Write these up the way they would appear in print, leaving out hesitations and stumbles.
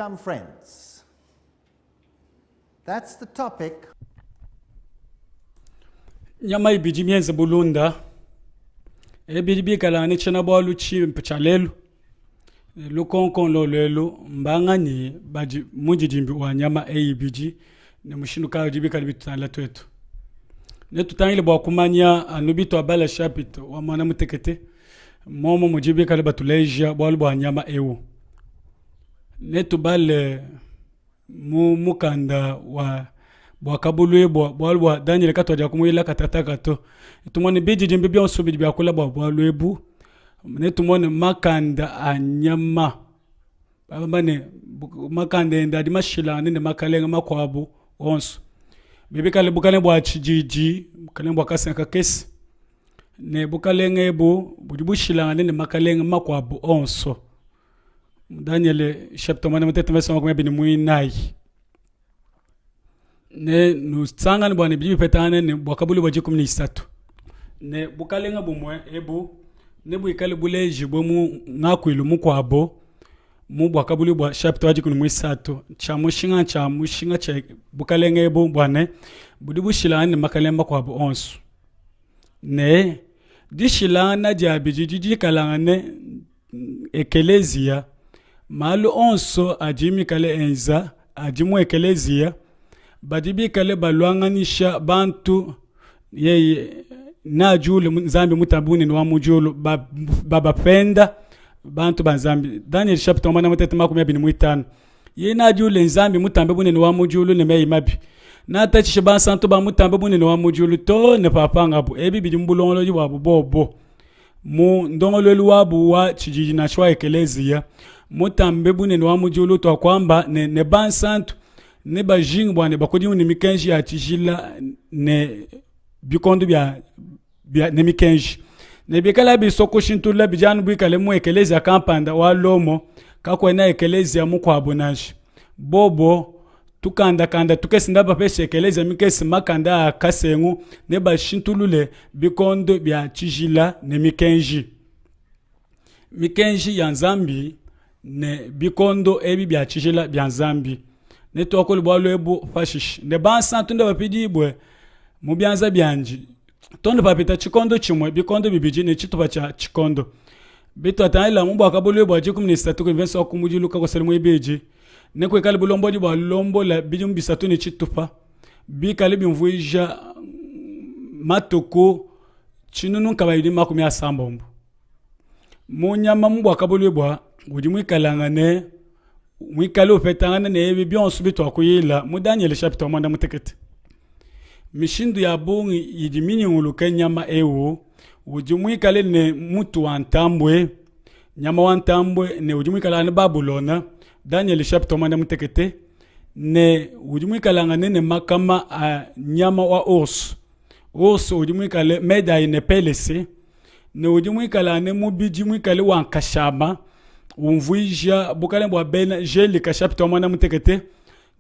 become friends. That's the topic. Nyama ibiji mienze bulunda. Ebiji kalani chena bolu chi mpchalelu. Lukonkon lo lelu mbangani baji mujijimbi wa nyama ibiji ne mushinuka jibi kalibitala twetu. Ne tutangile bwa kumanya anubito abala shapito wa mwana mutekete. Momo mujibi kalibatuleja bwa bwa nyama ewu. Ne tubale mukanda wa bwakabulu bwa Daniel katwaja kumwila katataka to tumone biji jimbi bya osubidi bya kula bwa lwebu ne tumone makanda anyama babane makanda enda di mashilane ne makalenga makwabu onso bebe kale bukane bwa chijiji kale bwa kasenka kesi ne bukalenga ebu budi bushilane ne makalenga makwabu onso Daniel chapter 1 mutete mesa ngombe ni muinai ne nutsanga ni bwana bibi petane ne bwakabulu baje 13 ne bukalenga bumwe ebu ne bwikale buleje bwo mu ngakwilu mukwabo mu bwakabulu bwa chapter waje 13 chamushinga cha bukalenga ebu bwana budi bushilane makalemba kwabo onso ne dishilana jabiji kalangane ekelezia malu onso ajimi kale enza ajimu ekelezia badibi kale balwanganisha bantu yeye na jule zambi mutabuni wa mujulu baba penda bantu banzambi Daniel chapter 1 mutete makumi abini muitano ye na jule zambi mutambe bunene wa mujulu ne meyi mabi na tachi ba santo ba mutambe bunene wa mujulu to ne papanga bu ebi bidi mbulongolo jiwa bobo mu ndongolo wabu wa chijiji na shwa ekelezia mutambe bunene wa mujulu to kwamba ne ban santo ne bajing bwane bakodi ni mikenji ya tijila ne bikondo bya ne mikenji ne bikala bi sokoshintula bijanu bikale mu ekeleza kampanda wa lomo kako na ekeleza mu kwabonaji bobo tukanda tukesinda bapeshe ekeleza mikesi makanda kasengu ne bashintulule bikondo bya tijila ne mikenji ya nzambi ne bikondo ebi bya tijila bya nzambi ne tokolo bwalo ebu fashish ne bansa tunde bapidi bwe mubyanza byanji tonde papita chikondo chimwe bikondo bibiji ne chituba cha chikondo bito atayila mubwa kabulu ebu aje 13 ko venso okumujilu ka kosele mwebeji ne ko ekali bulombo di balombo la biji mbisatu ne chitupa bikali bimvuija matoko chinunu kabayidi makumi asambombo munyama mubwa kabulu ebu ujimwikalangane mwikale upetangana ne ebi byonso bitwa kuyila mu Daniel chapter 1 mutekete mishindu ya bungi yidimini nguluke nyama ewu ujimwikale ne mutu wantambwe nyama wantambwe ne ujimwikala ne Babylona Daniel chapter 1 mutekete ne ujimwikala ne makama a nyama wa oso ujimwikale medai ne pelese ne ujimwikala ne mubiji mwikale wankashama umvuija bukale bwa bena jeli ka chapter 1 mutekete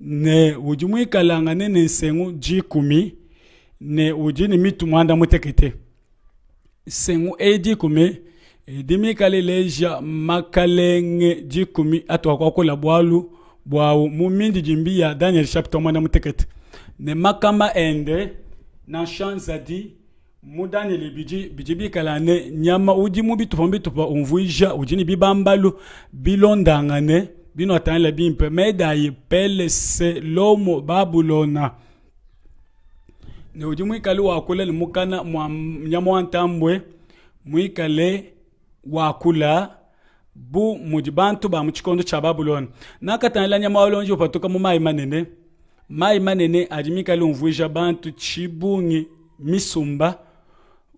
ne ujumwi kalanga ne nsengu jikumi ne ujini mitu mwanda mutekete sengu edi kumi edimi kale leja makalenge jikumi atwa kwa kola bwalu bwawu mumindi jimbia Daniel chapter 1 mutekete ne makama ende na shanzadi mudani biji kalane nyama uji mubi tupa umvuija ujini bibambalu bilondangane bino atangela bimpe medai pelese lomo Babylona ne uji mwikale wakula ni mukana nyama wantambwe mwikale wakula bu mujibantu ba mchikondo cha Babylona nakatangela nyama walonji upatoka mu mai manene ajimikale umvuija bantu chibungi misumba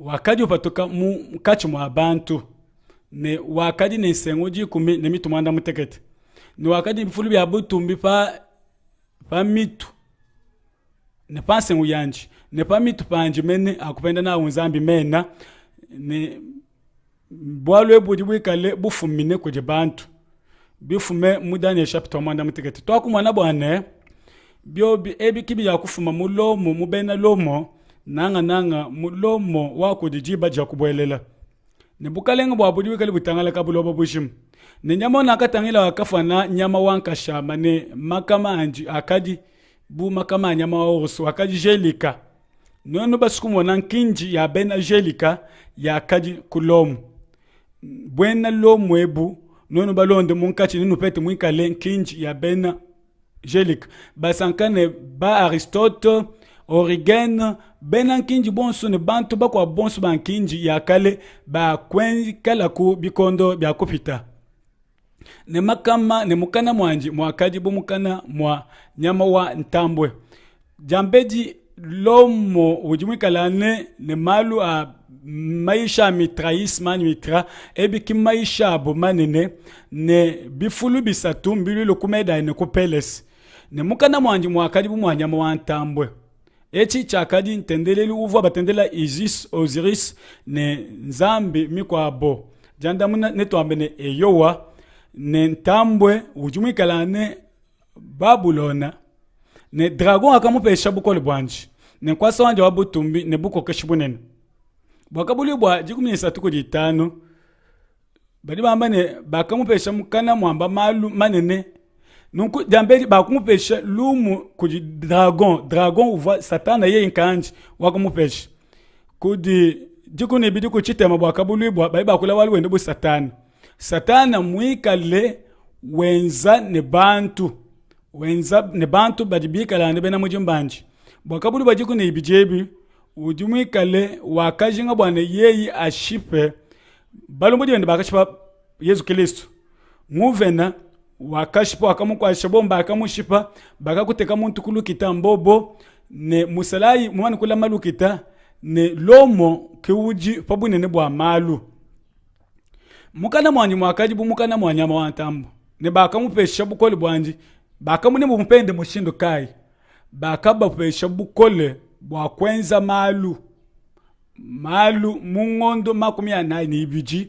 wakadi upatoka mu kachi mwa bantu ne wakadi ne sengo jikumi ne mitu mwanda mutekete ne wakadi mfulu bya butumbi pa mitu ne pa sengo yanji ne pa mitu panji mene akupenda na unzambi mena ne bwalo ebudi bwikale bufumine kuje bantu bifume mudani ya chapter mwanda mutekete twakumwana bwana byo ebi kibi yakufuma mulomo mubena lomo nanga mulomo wako dijiba ja kubwelela ne bukalenga bwa budi bikali butangala kabulo babushim ne nyama na katangila wakafana nyama wankashama ne makama anji akadi bu makama nyama waoso akadi jelika nono basukumona nkinji ya bena jelika ya akadi kulomu bwena lomu ebu nono balonde munkachi ninu pete mwikale nkinji ya bena jelika basankane ba Aristote Origène bena nkinji bonso ne bantu bakwa bonso ba nkinji ya kale ba kwenzi kala ku bikondo bya kupita ne makama ne mukana mwanji mwakaji bu mukana mwa nyama wa ntambwe jambeji lomo ujimwikalane ne malu a maisha mitraïs man mitra ebi ki maisha abo manene ne bifulu bisatu mbilu lokumeda ne kupeles ne mukana mwanji mwakaji bu mwanyama wa ntambwe echi chakadi ntendeleli uvu abatendela Isis Osiris ne nzambi mikwabo janda muna netwambe ne eyowa ne ntambwe ujumwikalane Babulona ne dragon akamupesha bukole bwanji ne kwasa wanje wabutumbi ne buko keshibunene bwakabuli bwa jikumisa tuko ditano bali bamba ne bakamupesha mukana mwamba malu manene nunku jambeli bakumupesha lumu kudi dragon uva satana ye inkanji wakumupesha kudi jikune bidi kuchitema bwakabuli bwa bali bakula wali wende bu satana mwikale wenza ne bantu badibikala ne bena mujimbanji bwakabuli bajikune ibijebi ujumwikale wakajinga bwana yeyi ashipe balumudi wende bakashipa Yesu Kristo nguvena wakashipa wakamukwasha bomba akamushipa bakakuteka muntu kulukita mbobo ne musalayi mwana kula malukita ne lomo kiuji pabunene bwa malu mukana mwanyi mwakajibu mukana mwanyama wa ntambo ne bakamupesha bukole bwanji bakamune mumpende mushindo kai bakaba pesha bukole bwa kwenza malu mungondo makumi anayi ni ibiji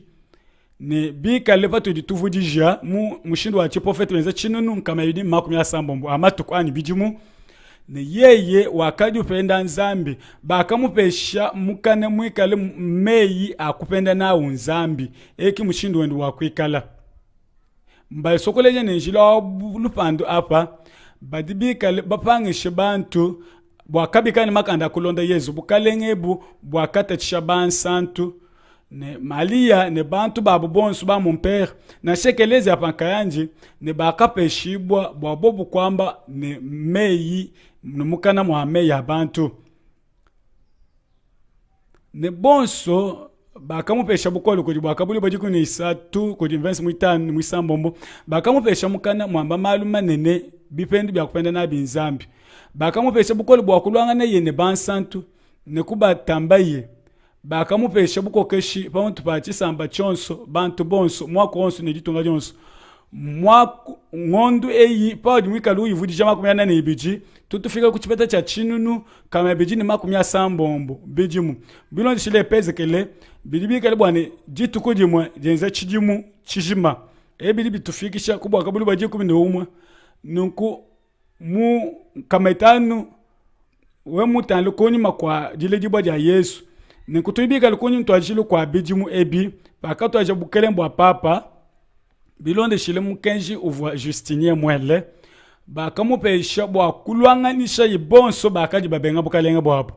ne bikale patu dituvudija mushindo wa chipofete wenza chinunu kama yidi makumi asambombo amatuko ani bijimu ne yeye wakadi upenda nzambi bakamupesha mukane mwikale meyi akupenda na unzambi eki mushindo wendu wakwikala mbali sokoleje nenjila lupando apa badibikale bapangishe bantu bwakabikani makanda kulonda Yesu bukalengebu bwakata chishaban santu ne Malia ne bantu babu bonsu ba mumpere na shekelezi apankayanji ne bakapeshibwa bwabobu kwamba ne meyi numukana mwa meyi abantu ne bonso bakamupesha bukolo kudi bwakabuli bajikuni isatu kudi mvensi mwitanu mwisambombo bakamupesha mukana mwamba malu manene bipendi byakupenda na binzambi bakamupesha bukolo bwakulwanga ne yene bansantu ne kuba tambaye bakamupesha bukokeshi pamuntu pachisamba chonso bantu bonso mwako onso ne ditunga jonso mwako ngondu eyi pawadi mwikalu uyivudi jama kumyana ne ibiji tutufika kuchipeta cha chinunu kama ibiji ni makumi asambombo bijimu bilondi shile pezekele bilibika libwane jitu kujimwe jenza chijimu chijima ebili bitufikisha kubwa kabuli baje 11 nunku mu kametanu we mutanlo konyima kwa jile jibwa ja Yesu nikutubika lukunyi ntwajilo kwa bijimu ebi pakato aja bukelembo papa bilonde shile mukenji uva Justinien mwele bakamupesha bwa kulwanganisha yibonso bakaji babenga bukalenga bwabo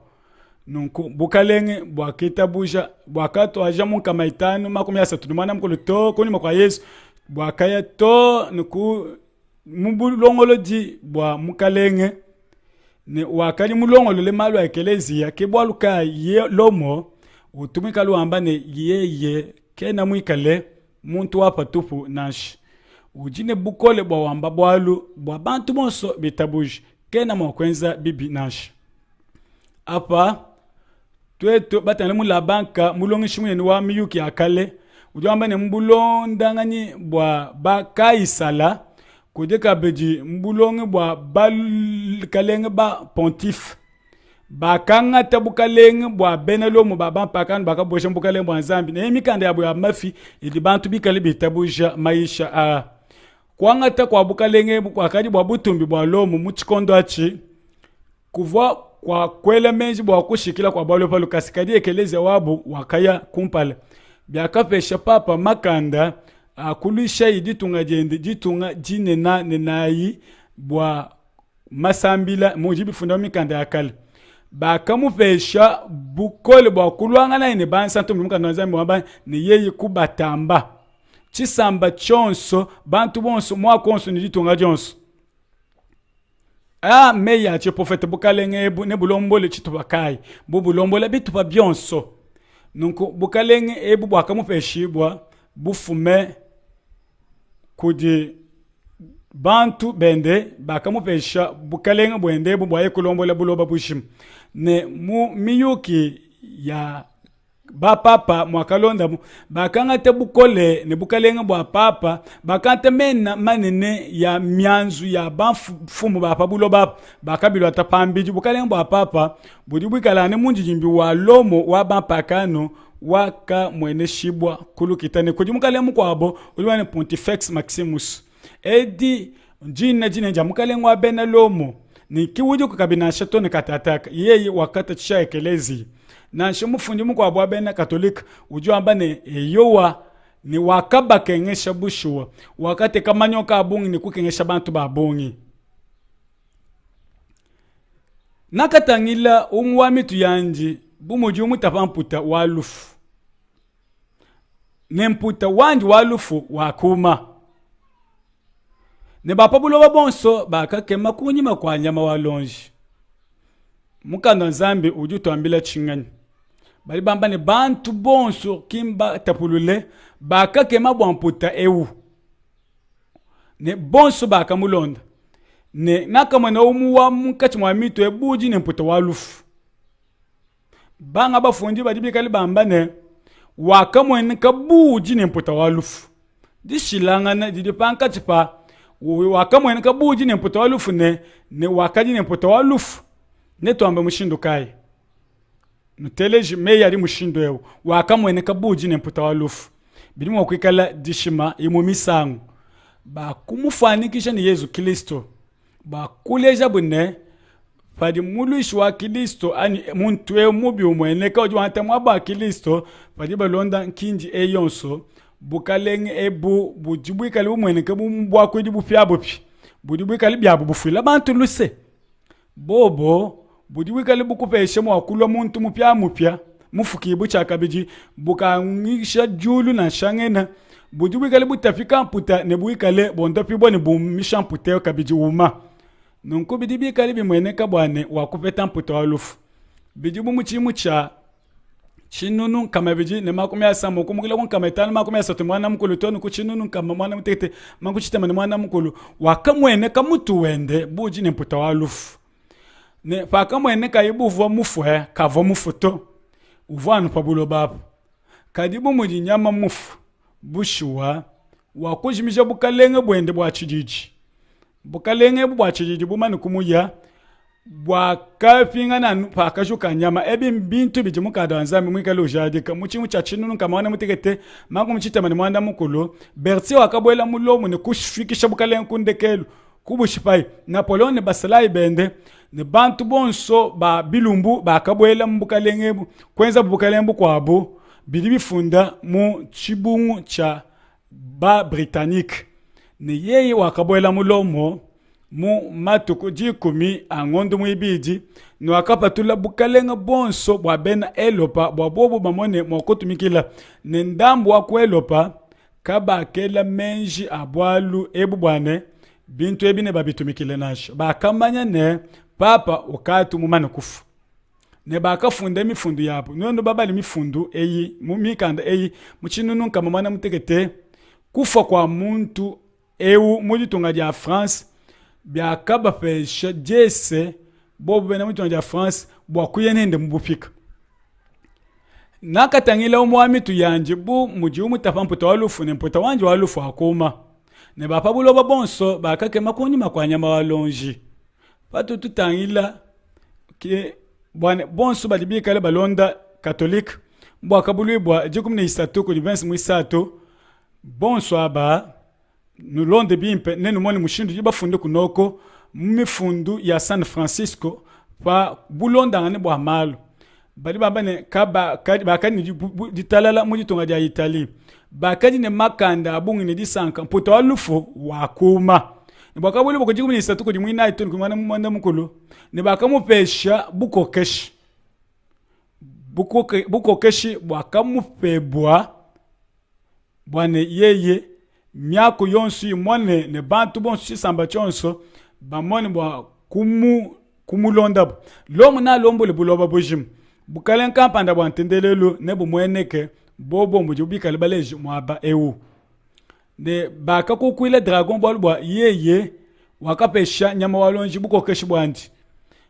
nunku bukalenge bwa kitabuja bwakato aja munkamaitanu makumi asatu numana mkulu to konyima kwa Yesu bwakaya to nuku mubulongolo di bwa mukalenge ne wakali mulongolo le malu ekelezia ke bwaluka ye lomo utumika luamba ne yeye kena mwikale muntu wapa tupu nashi ujine bukole bwa wamba bwalu bwa bantu monso bitabuji kena mwakwenza bibi nashi apa tweto batane mula banka mulongishi mwene wa miyuki akale ujamba ne mbulonda ngani bwa bakaisala kudeka beji mbulonge bwa kalenge ba pontif bakanga tabukalenge bwa benelo mu baba pakani bakabosha mbukalenge bwa nzambi ne mikanda yabo ya mafi ili bantu bikale bitabusha maisha a kwanga ta kwa bukalenge kwa kadi bwa butumbi bwa lomu muchikondo achi kuvwa kwa kwela menji bwa kushikila kwa balo palo kasikadi ekeleze wabo wakaya kumpala byakapesha papa makanda akulisha iditunga jende ditunga jinena nenayi bwa masambila mujibi funda mikanda yakale bakamupesha bukole bwa kulwangana ine bansanto mukanda nzambi wamba ni yeyi kubatamba chisamba chonso bantu bonso mwakonso ni ditunga jonso meya che profete bukalenge ne bulombole chitubakai bulombole bitupa byonso nunku bukalenge ebu bwakamupeshibwa bufume kudi bantu bende bakamupesha bukalenge bwende bwaye kulombola buloba bushim ne mu miyuki ya ba papa mwakalonda bakanga te bukole ne bukalenge bwa papa bakante mena manene ya myanzu ya bafumu ba pabuloba bakabilwa tapambiji bukalenge bwa papa budi bwikala ne munji jimbi wa lomo wa bampakano waka mwene shibwa kulukitane kudi mukalemu kwabo uliwane Pontifex Maximus edi jina nja mukalenge wa bena lomo ni kiwuju kukabina shatone katataka yeye wakata chisha ekelezi na shumufundi muko abwa bena katolika uju ambane yowa ni wakaba kengesha bushua wakati kamanyoka abungi ni kukengesha bantu babungi nakatangila umwami tuyanji bumuju mutapamputa walufu nemputa wanji walufu wakuma ne bapabulo babonso bakakema kunyima kwa nyama walonji mukanda nzambi uju tuambila chingani bali bamba ne bantu bonso kimba tapulule bakakema bwamputa ewu ne bonso bakamulonda ne nakamana umuwa mukati mwa mito ebuji ne mputa walufu banga bafundi badibikali bamba ne wakamwene kabuji ne mputa walufu dishilangana didipanka tipa wakamwene kabuji ne mputa walufu ne wakaji ne mputa walufu ne tuambe mushindu kai nuteleji meya ari mushindo yewo wakamwene kabuji ne mputa walufu bilimu kwikala dishima imumisangu bakumufanikisha ni Yesu Kristo bakuleja bune padi muluishi wa Kristo ani muntu e mubi umwene ka ujwanta mwaba Kristo padi balonda nkinji eyonso bukalenge ebu bujibwikali umwene ka bumbwa ko dibu pyabo budibwikali byabo bufila bantu luse bobo budibwikali bukupeshe mwakulwa muntu mupya mufukibu chakabiji bukangisha julu na shangena budibwikali butafika mputa ne bwikale bondopi bone bumisha mpute kabiji uma nunku bidibikali bimwene kabwane wakupeta mputa walufu bijibu muchimu cha chinunu kama biji ne makumi asamo kumukila kun kama etano makumi asote mwana mukulu tonu kuchinunu kama mwana mutete makuchitema ne mwana mukulu wakamwene kamutu wende buji ne mputa walufu ne pakamwene kayibuvu mufwe kavo mufuto uvanu pabulo bapo kadibu mujinyama mufu bushua wakujimisha bukalenge bwende bwa chijiji bukalenge bwa chijiji bumani kumuya bwakapinga na pakashuka nyama ebi mbintu biji mukada wanzami mwikalo ujadika muchimu cha chinunu kama wana mutikete mangu mchitema ni mwanda mukulu berti wakabwela mulomu ni kushfikisha bukalenge kundekelu kubushipai Napoleon ne basalai bende ne bantu bonso ba bilumbu bakabwela mbukalenge kwenza bukalenge kwabo bidi bifunda mu chibungu cha ba Britannique ne yeye wakabwela mulomo mu matuku jikumi angondo mwibiji no akapatula bukalenga bonso bwa bena elopa bwa bobo bamone mokotumikila ne ndambu akwelopa kabakela menji abwalu ebubwane bintu ebine babitumikile nasho bakamanya ne papa ukatu mumana kufu ne bakafunda mifundu yapo nondo babali mifundu eyi mumikanda eyi muchinunu kama mwana mutekete kufa kwa muntu ewu mujitunga ja France byakaba pesha jese bobo bena mutunga ja France bwakuyenende mubupika nakatangila umwami tuyanje bu muji umutapamputa walufu ne mputa wanje walufu akoma ne bapabulo babonso bakakema kunyima kwa nyama walonji patu tutangila ke bwana bonso balibikale balonda catholique bwakabulu bwa jikumne isatu ku divens muisato bonso aba nulonde bimpe nenu moni mushindu jibafunde kunoko mifundu ya San Francisco pa bulonda ngane bwa malo bali baba ne bakani di talala mu di tonga dia Italie bakadi ne makanda abungi ne di sanka poto alufu wakuma ne bakabuli boko jiku ni satu ko di mwina itoni kumana mwanda mukulu ne bakamu pesha buko keshi buko keshi bwakamu pebwa bwane yeye miako yonsu mwane ne bantu bonsu samba chonso bamone bwa kumulonda lomu na lombo le buloba bojim bukalen kampanda bwa ntendelelo ne bumweneke bobo muji ubika lebaleji mwaba ewu ne baka kukwile dragon ball bwa yeye wakapesha nyama walonji buko keshi bwandi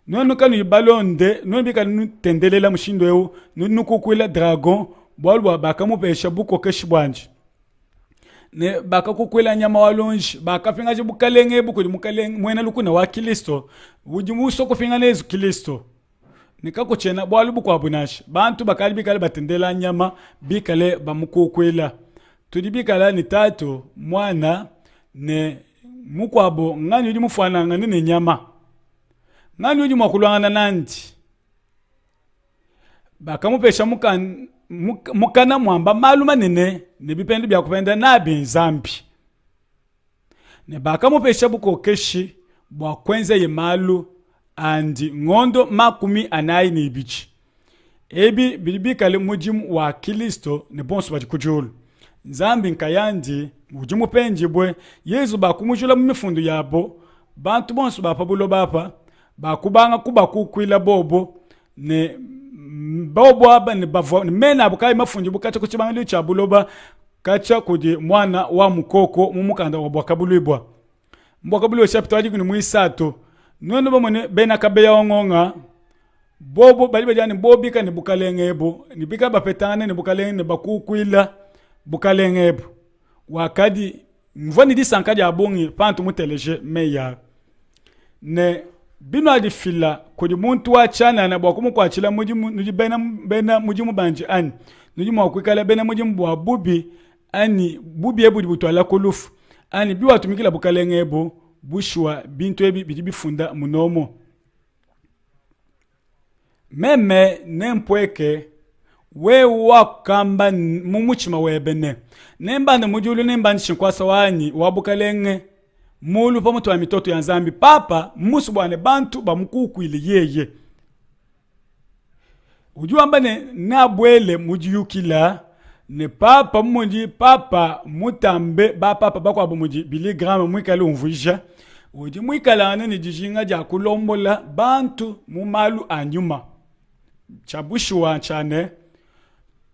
nonu kanu ibalonde nonu bika tendelela mushindo ewu nonu kukwile dragon ball bwa baka mupesha buko keshi bwandi ne baka kukwela nyama walonji baka fingaje bukalenge buko mukalenge mwena lukuna wa Kristo uji muso kufinga nezu Kristo nikako chena bwalu buko abunashi bantu bakali bikale batendela nyama bikale bamukukwela tudi bikala ni tatu mwana ne mukwabo ngani uji mufana ngani ne nyama ngani uji mwakulwanga nandi baka mupesha mukana mwamba maluma nene ne bipendo bya kupenda na benzambi ne baka mupesha buko keshi bwa kwenza ye malu andi ngondo makumi anayi ni bichi ebi bilibikale mujimu wa Kristo ne bonso bajikujulu nzambi nkayandi mujimu penjibwe yezu bakumujula mu mifundu yabo bantu bonso bapabulo bapa bakubanga kuba kukwila bobo ne bobo aba ne bavo mena abukai mafunji bukacha kuchibanga cha buloba kacha kudi mwana wa mukoko mumukanda wa bwakabulibwa mbwakabulibwa chapter wadi kuni muisato nono bomone bena kabeya ongonga bobo bali bajani bobika ne bukalengebo ni bika bapetane ne bukalenge ne bakukwila bukalengebo wakadi mvoni di sankadi abongi pantu muteleje meya ne bino adi fila kodi muntu wa chana na bwakumu kwa chila mujimu nuji bena mujimu banji ani nujimu wakwikala bena mujimu bwa bubi ani bubi ebu dibutwala kulufu ani biwa tumikila bukalengebo bushwa bintu ebi bifunda munomo meme nempweke we wakamba mumuchima webene nembanda mujulu nembanda chinkwasa wanyi wabukalenge mulu pa mutu wa mitoto ya nzambi papa musu bwane bantu bamukukwili yeye ujua mbane nabwele mujiyukila ne papa mumuji papa mutambe ba papa bakwa bumuji biligrama mwikale umvuisha uji mwikala ane ni jijinga ja kulombola bantu mumalu anyuma chabushi wanchane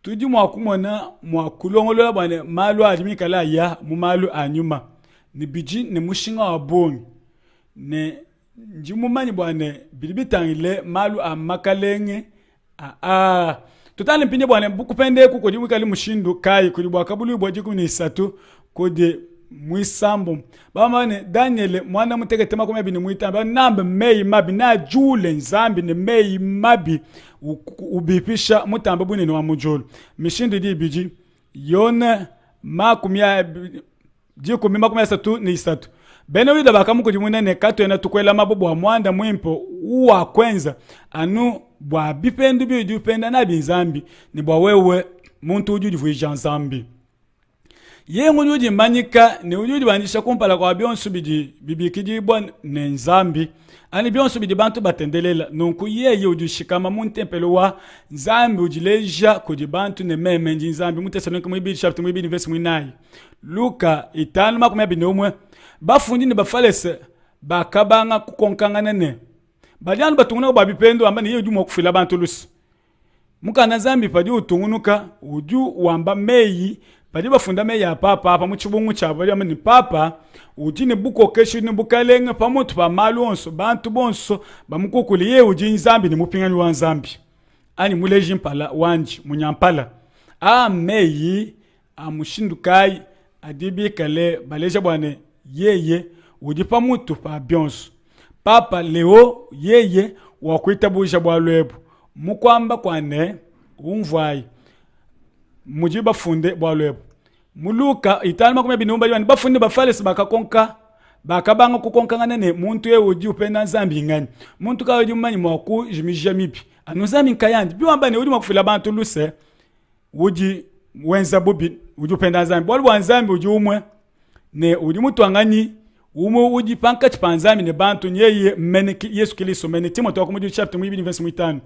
tuji mwakumona mwakulongolola bwane malu ajimikala ya mumalu anyuma ni biji ne mushinga wabongi ne njimumanyi bwane bilibitangile malu amakalenge tutali mpinye bwane bukupende kuko jimwikali mushindu kai kuli bwakabulu bwajiku ni isatu kodi mwisambo bamane Daniel mwana mutegetema kuma bini mwitamba namba mei mabi na jule nzambi ne mei mabi ubipisha mutamba bunene wa mujulu mishindu di biji yona makumya jiko mima kuma satu ni isatu bene wida bakamuko jimunene kato ena tukwela mabobo wa mwanda mwimpo uwa kwenza anu bwa bipendu bi upenda na binzambi ni bwa wewe muntu ujudi vuija nzambi yengu ujudi manyika ni ujudi bandisha kumpala kwa bionsu bidi bibikiji bwa ne nzambi ani bionsu bidi bantu batendelela nunku yeye ujushikama muntempelo wa nzambi ujileja kudi bantu ne meme nzambi mutesalonike mwibidi chapter mwibidi verse mwinayi Luka itanu makumya binomwe bafundi ne bafalese bakabanga kukonkangana ne bajanu batunguna babipendo amba niye ujuma kufila bantu lusi mukana nzambi padi utungunuka uju wamba meyi padi bafunda meyi ya papa muchibungu chabo bali amani papa uji ne buko keshi ne bukalenge pamoto pa malu onso bantu bonso bamukukuli ye uji nzambi ne mupingani wa nzambi ani muleji mpala wanji munyampala meyi amushindukai adibi kale baleja bwane yeye udipa mutu pa bionso papa leo yeye wakwita buja bwa lwebu mukwamba kwane umvwai mujiba funde bwa lwebu muluka italma kuma binomba yani bafunde bafalesi bakakonka bakabanga kukonkangana ne muntu ye uji upenda nzambi ngani muntu ka uji manyi mwaku jimija mipi anuzami nkayandi biwamba ne udi makufila bantu luse uji wenza bobi uji upenda nzambi bwali bwa nzambi uji umwe ne udi mutu angani umwe uji panka chipanzami ne bantu nyeye mmene Yesu Kristo mene Timotheo akumuji chapter 2 verse 5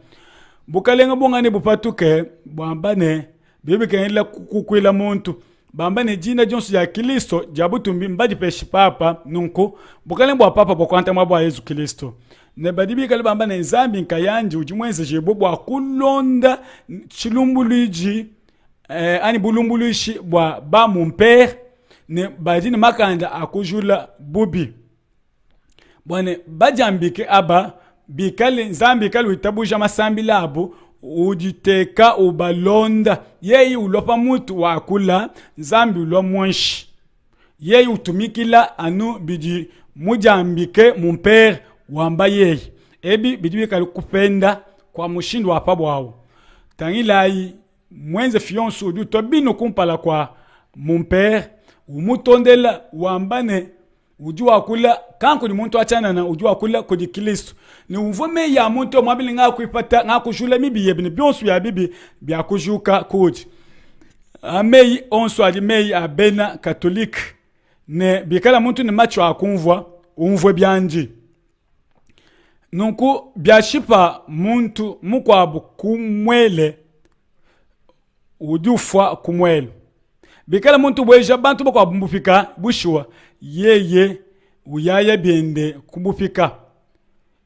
bukalenga bongane bupatuke bwambane bibi kenela kukwila muntu bambane jina jonsu ya Kristo jabutumbi mbadi peshi papa nunku bukalenga bwa papa bokwanta mwa Yesu Kristo ne badibi kale bambane nzambi nkayanje uji mwenze jebo bwa kulonda chilumbuliji ani bulumbulushi bwa ba mon père ne badini makanda akujula bubi bwane bajambike aba bikale nzambi kale itabuja masambi labo ujiteka ubalonda yeyi ulopa mutu wakula nzambi ulo mwenshi yeyi utumikila anu bidi mujambike mon père wamba yeyi ebi bidi kale kupenda kwa mushindu wa pabwawo tangilai mwenze fionso udu tobino kumpala kwa mon père umutondela wambane ujua kula kanku ni muntu achana na ujua kula kodi Kristo ni uvome ya muntu mwabili nga kuipata nga kujula mibi yebini bionsu ya bibi bia kujuka koji amei onso ali mei abena katolik ne bikala muntu ni macho akumvwa umvwe byanji nunku biashipa muntu mukwabu kumwele ujufwa kumwele bikala muntu bweja bantu bako bumbufika bushwa yeye uyaya biende kumbufika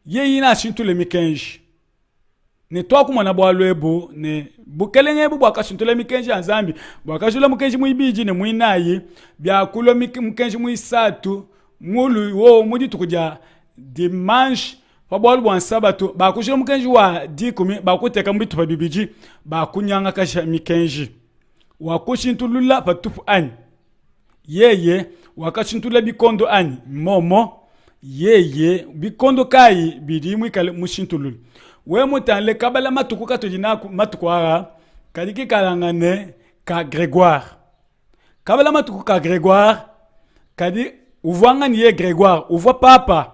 yeye na shintule mikenji ne to kumana bwalwebo ne bukelenge bu bwakashintule mikenji anzambi bwakashula mikenji muibiji ne muinayi byakulo mikenji muisatu mulu wo mudi tukuja dimanche pabwalu bwa sabato bakushula mikenji wa dikumi bakuteka mbitu pa bibiji bakunyanga kasha mikenji wakushintulula patupu ani yeye wakashintula bikondo ani momo yeye bikondo kai bidimu kale mushintulula we mutanle kabala matuku katojinaku matuku ara kadiki kalangane ka Grégoire kabala matuku ka Grégoire kadi uvwanga ni ye Grégoire uvwa papa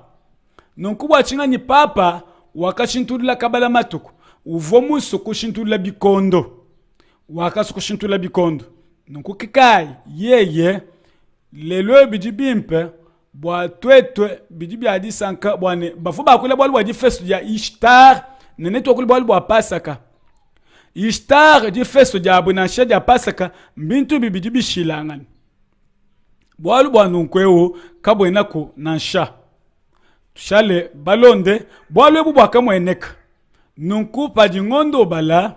nonkubwa chinga ni papa wakashintulula kabala matuku uvwa musu kushintulula bikondo wakasukushintula bikondo nukukikai yeye lelo bidi bimpe bwa twetwe bidi bya disanka bwane bafu bakule bwa bwa di festo ya Ishtar nene to kule bwa Pasaka Ishtar di festo ya abunasha ya Pasaka mbintu bidi bishilangani bwa nunkwewo kabwena ko nansha tushale balonde bwa bwa kamweneka nunku pa jingondo bala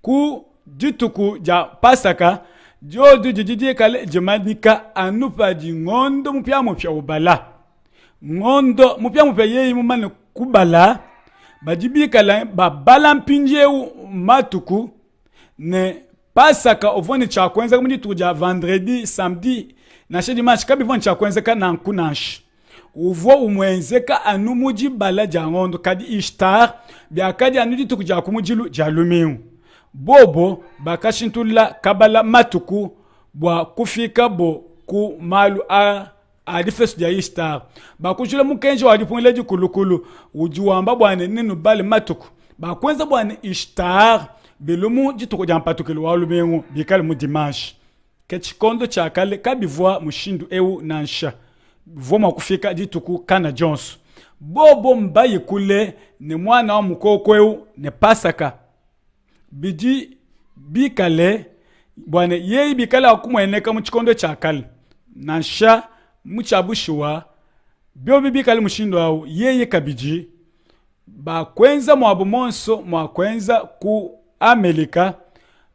ku dituku ja Pasaka jodu jijidi kale jemanika anupa di ngondo mupya ubala ngondo mupya yeyi mumane kubala bajibi kala babala mpinje matuku ne Pasaka ovone cha kwenza kumudi tuja vendredi samedi na shedi match kabi vone cha kwenza kana nkunash uvo umwenzeka anumuji bala ja ngondo kadi Ishtar bya kadi anudi tukuja kumujilu jalumiu bobo bakashintula kabala matuku bwa kufika bo ku malu a difesu ya Ishtar bakujula mukenje wa dipunleji kulukulu ujuwamba bwane ninu bali matuku bakwenza bwane Ishtar belumu jituko jampatukelu wa lumengu bikali mu dimanche kechikondo chakale kabivwa mushindu ewu nansha voma kufika jituku kana Jones bobo mbaye kule ne mwana wa mukoko ewu ne Pasaka biji bikale bwana yeyi bikale akumweneka muchikondo chakale nansha muchabushiwa byo bikale mushindo awo yeye kabiji bakwenza mwabu monso mwakwenza ku Amerika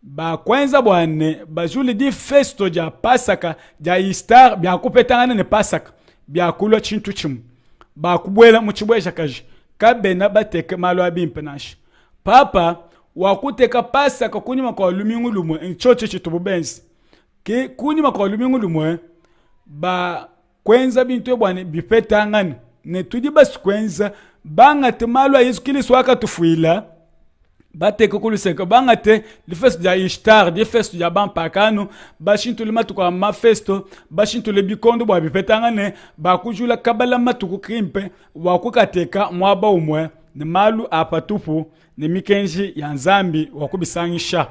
bakwenza bwane bajuli di festo ja Pasaka ja Ishtar byakupetangana ne Pasaka byakulo chintu chimu bakubwela muchibwesha kaji kabena bateke malo abimpenashi papa wakuteka Pasaka kunyuma kwa lumingu lumwe nchoche chitububenzi ke kunyuma kwa lumingu lumwe ba kwenza bintu bwane bipetangana ne tudi basi kwenza bangate malo Yesu Kristo wakatufuila bateke kuluseka bangate li festo ja Ishtar di festo ja bampakano bashintu le matuko ma festo bashintu le bikondo bwa bipetangane bakujula kabala matuko krimpe wakukateka mwaba umwe ni malu apatupu ni mikenji ya nzambi wakubisangisha.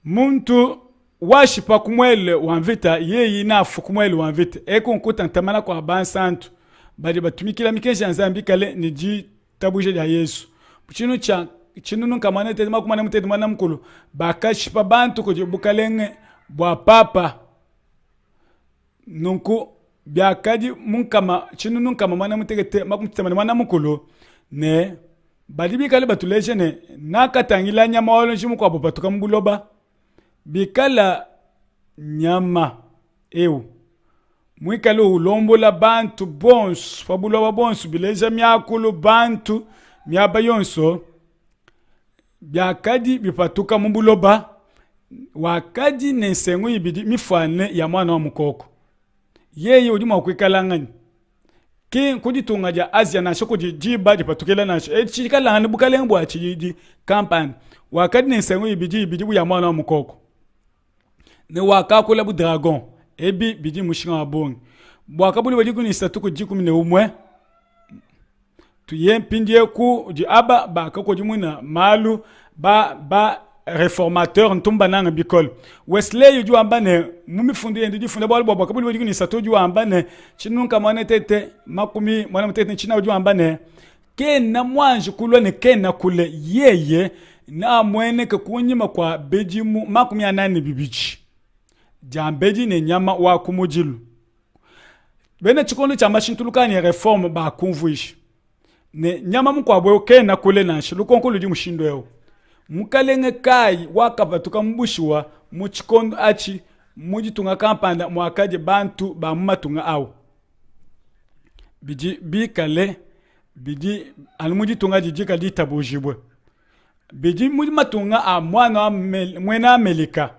Muntu washipa kumwele wanvita yeyi nafu kumwele wanvita eko nkuta ntamana kwa bansantu badi batumikila mikenji ya nzambi kale ni ji tabuje ya Yesu chinu nunka mwana tete makumana mutete mwana mkulu bakashipa bantu kujibukalenge bwa papa nunku byakadi munkama chinu nunka mwana mutete makumutete mwana mkulu ne badi bikale batuleje ne nakatangila nyama walo njimu kwa bopatuka mbuloba bikala nyama ewu mwikale ulombola bantu bonsu fabuloba bonsu bileja myakulu bantu myaba yonso byakadi bipatuka mbuloba wakadi nensengu ibidi mifane ya mwana wa mukoko yeye udima okwikalangani ki kuditunga ja Asia na shoko jiba dipatukela na chikala hani bukalengbo achiji campaign wakadi nensengu ibidi ya mwana wa mukoko ne wakakula bu dragon ebi bidi mushinga wabongi bwakabuli badi kunisa tuku jikumi ne umwe tuye pindie ku di aba ba kako dimuna malu ba réformateur ntumba nanga bikol Wesley yu ambane mumi fundu yendi di funda bwalbo bwakabuli badi kunisa toju ambane chinunka mwana tete makumi mwana mtete china yu ambane kena mwanji kulwa ne kena kule yeye na mwene ke kunyima kwa bejimu makumi anani bibichi jambeji ne nyama wa kumujilu bene chikondo cha mashintulukani reform ba kumvuishi ne nyama mkwabwe kena kule na shilukonkulu di mushindo yao mukalenge kai wakapatuka mbushiwa muchikondo achi mujitunga kampanda mwakaje bantu ba matunga au biji bikale biji almujitunga jijika di tabujibwe biji mujimatunga a mwana mwena Amerika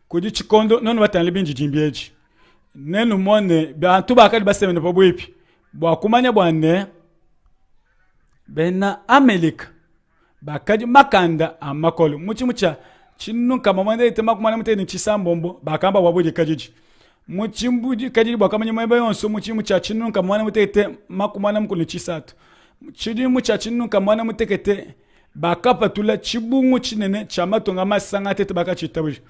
kudi chikondo nono batale binji jimbieji nenu mone bantu bakali basemene pobwepi bwakumanya bwane bena Amerika bakadi makanda amakolo muchimucha chinu kama mwende itema kumana muteni chisambombo bakamba wabuje kajiji muchimbuji kajiji bwakamanya mwemba yonso muchimucha chinu kama mwana mutete makumana mkulu chisatu chidi mucha chinu kama mwana mutekete bakapa tula chibungu chinene chamatonga masanga tete bakachitabuji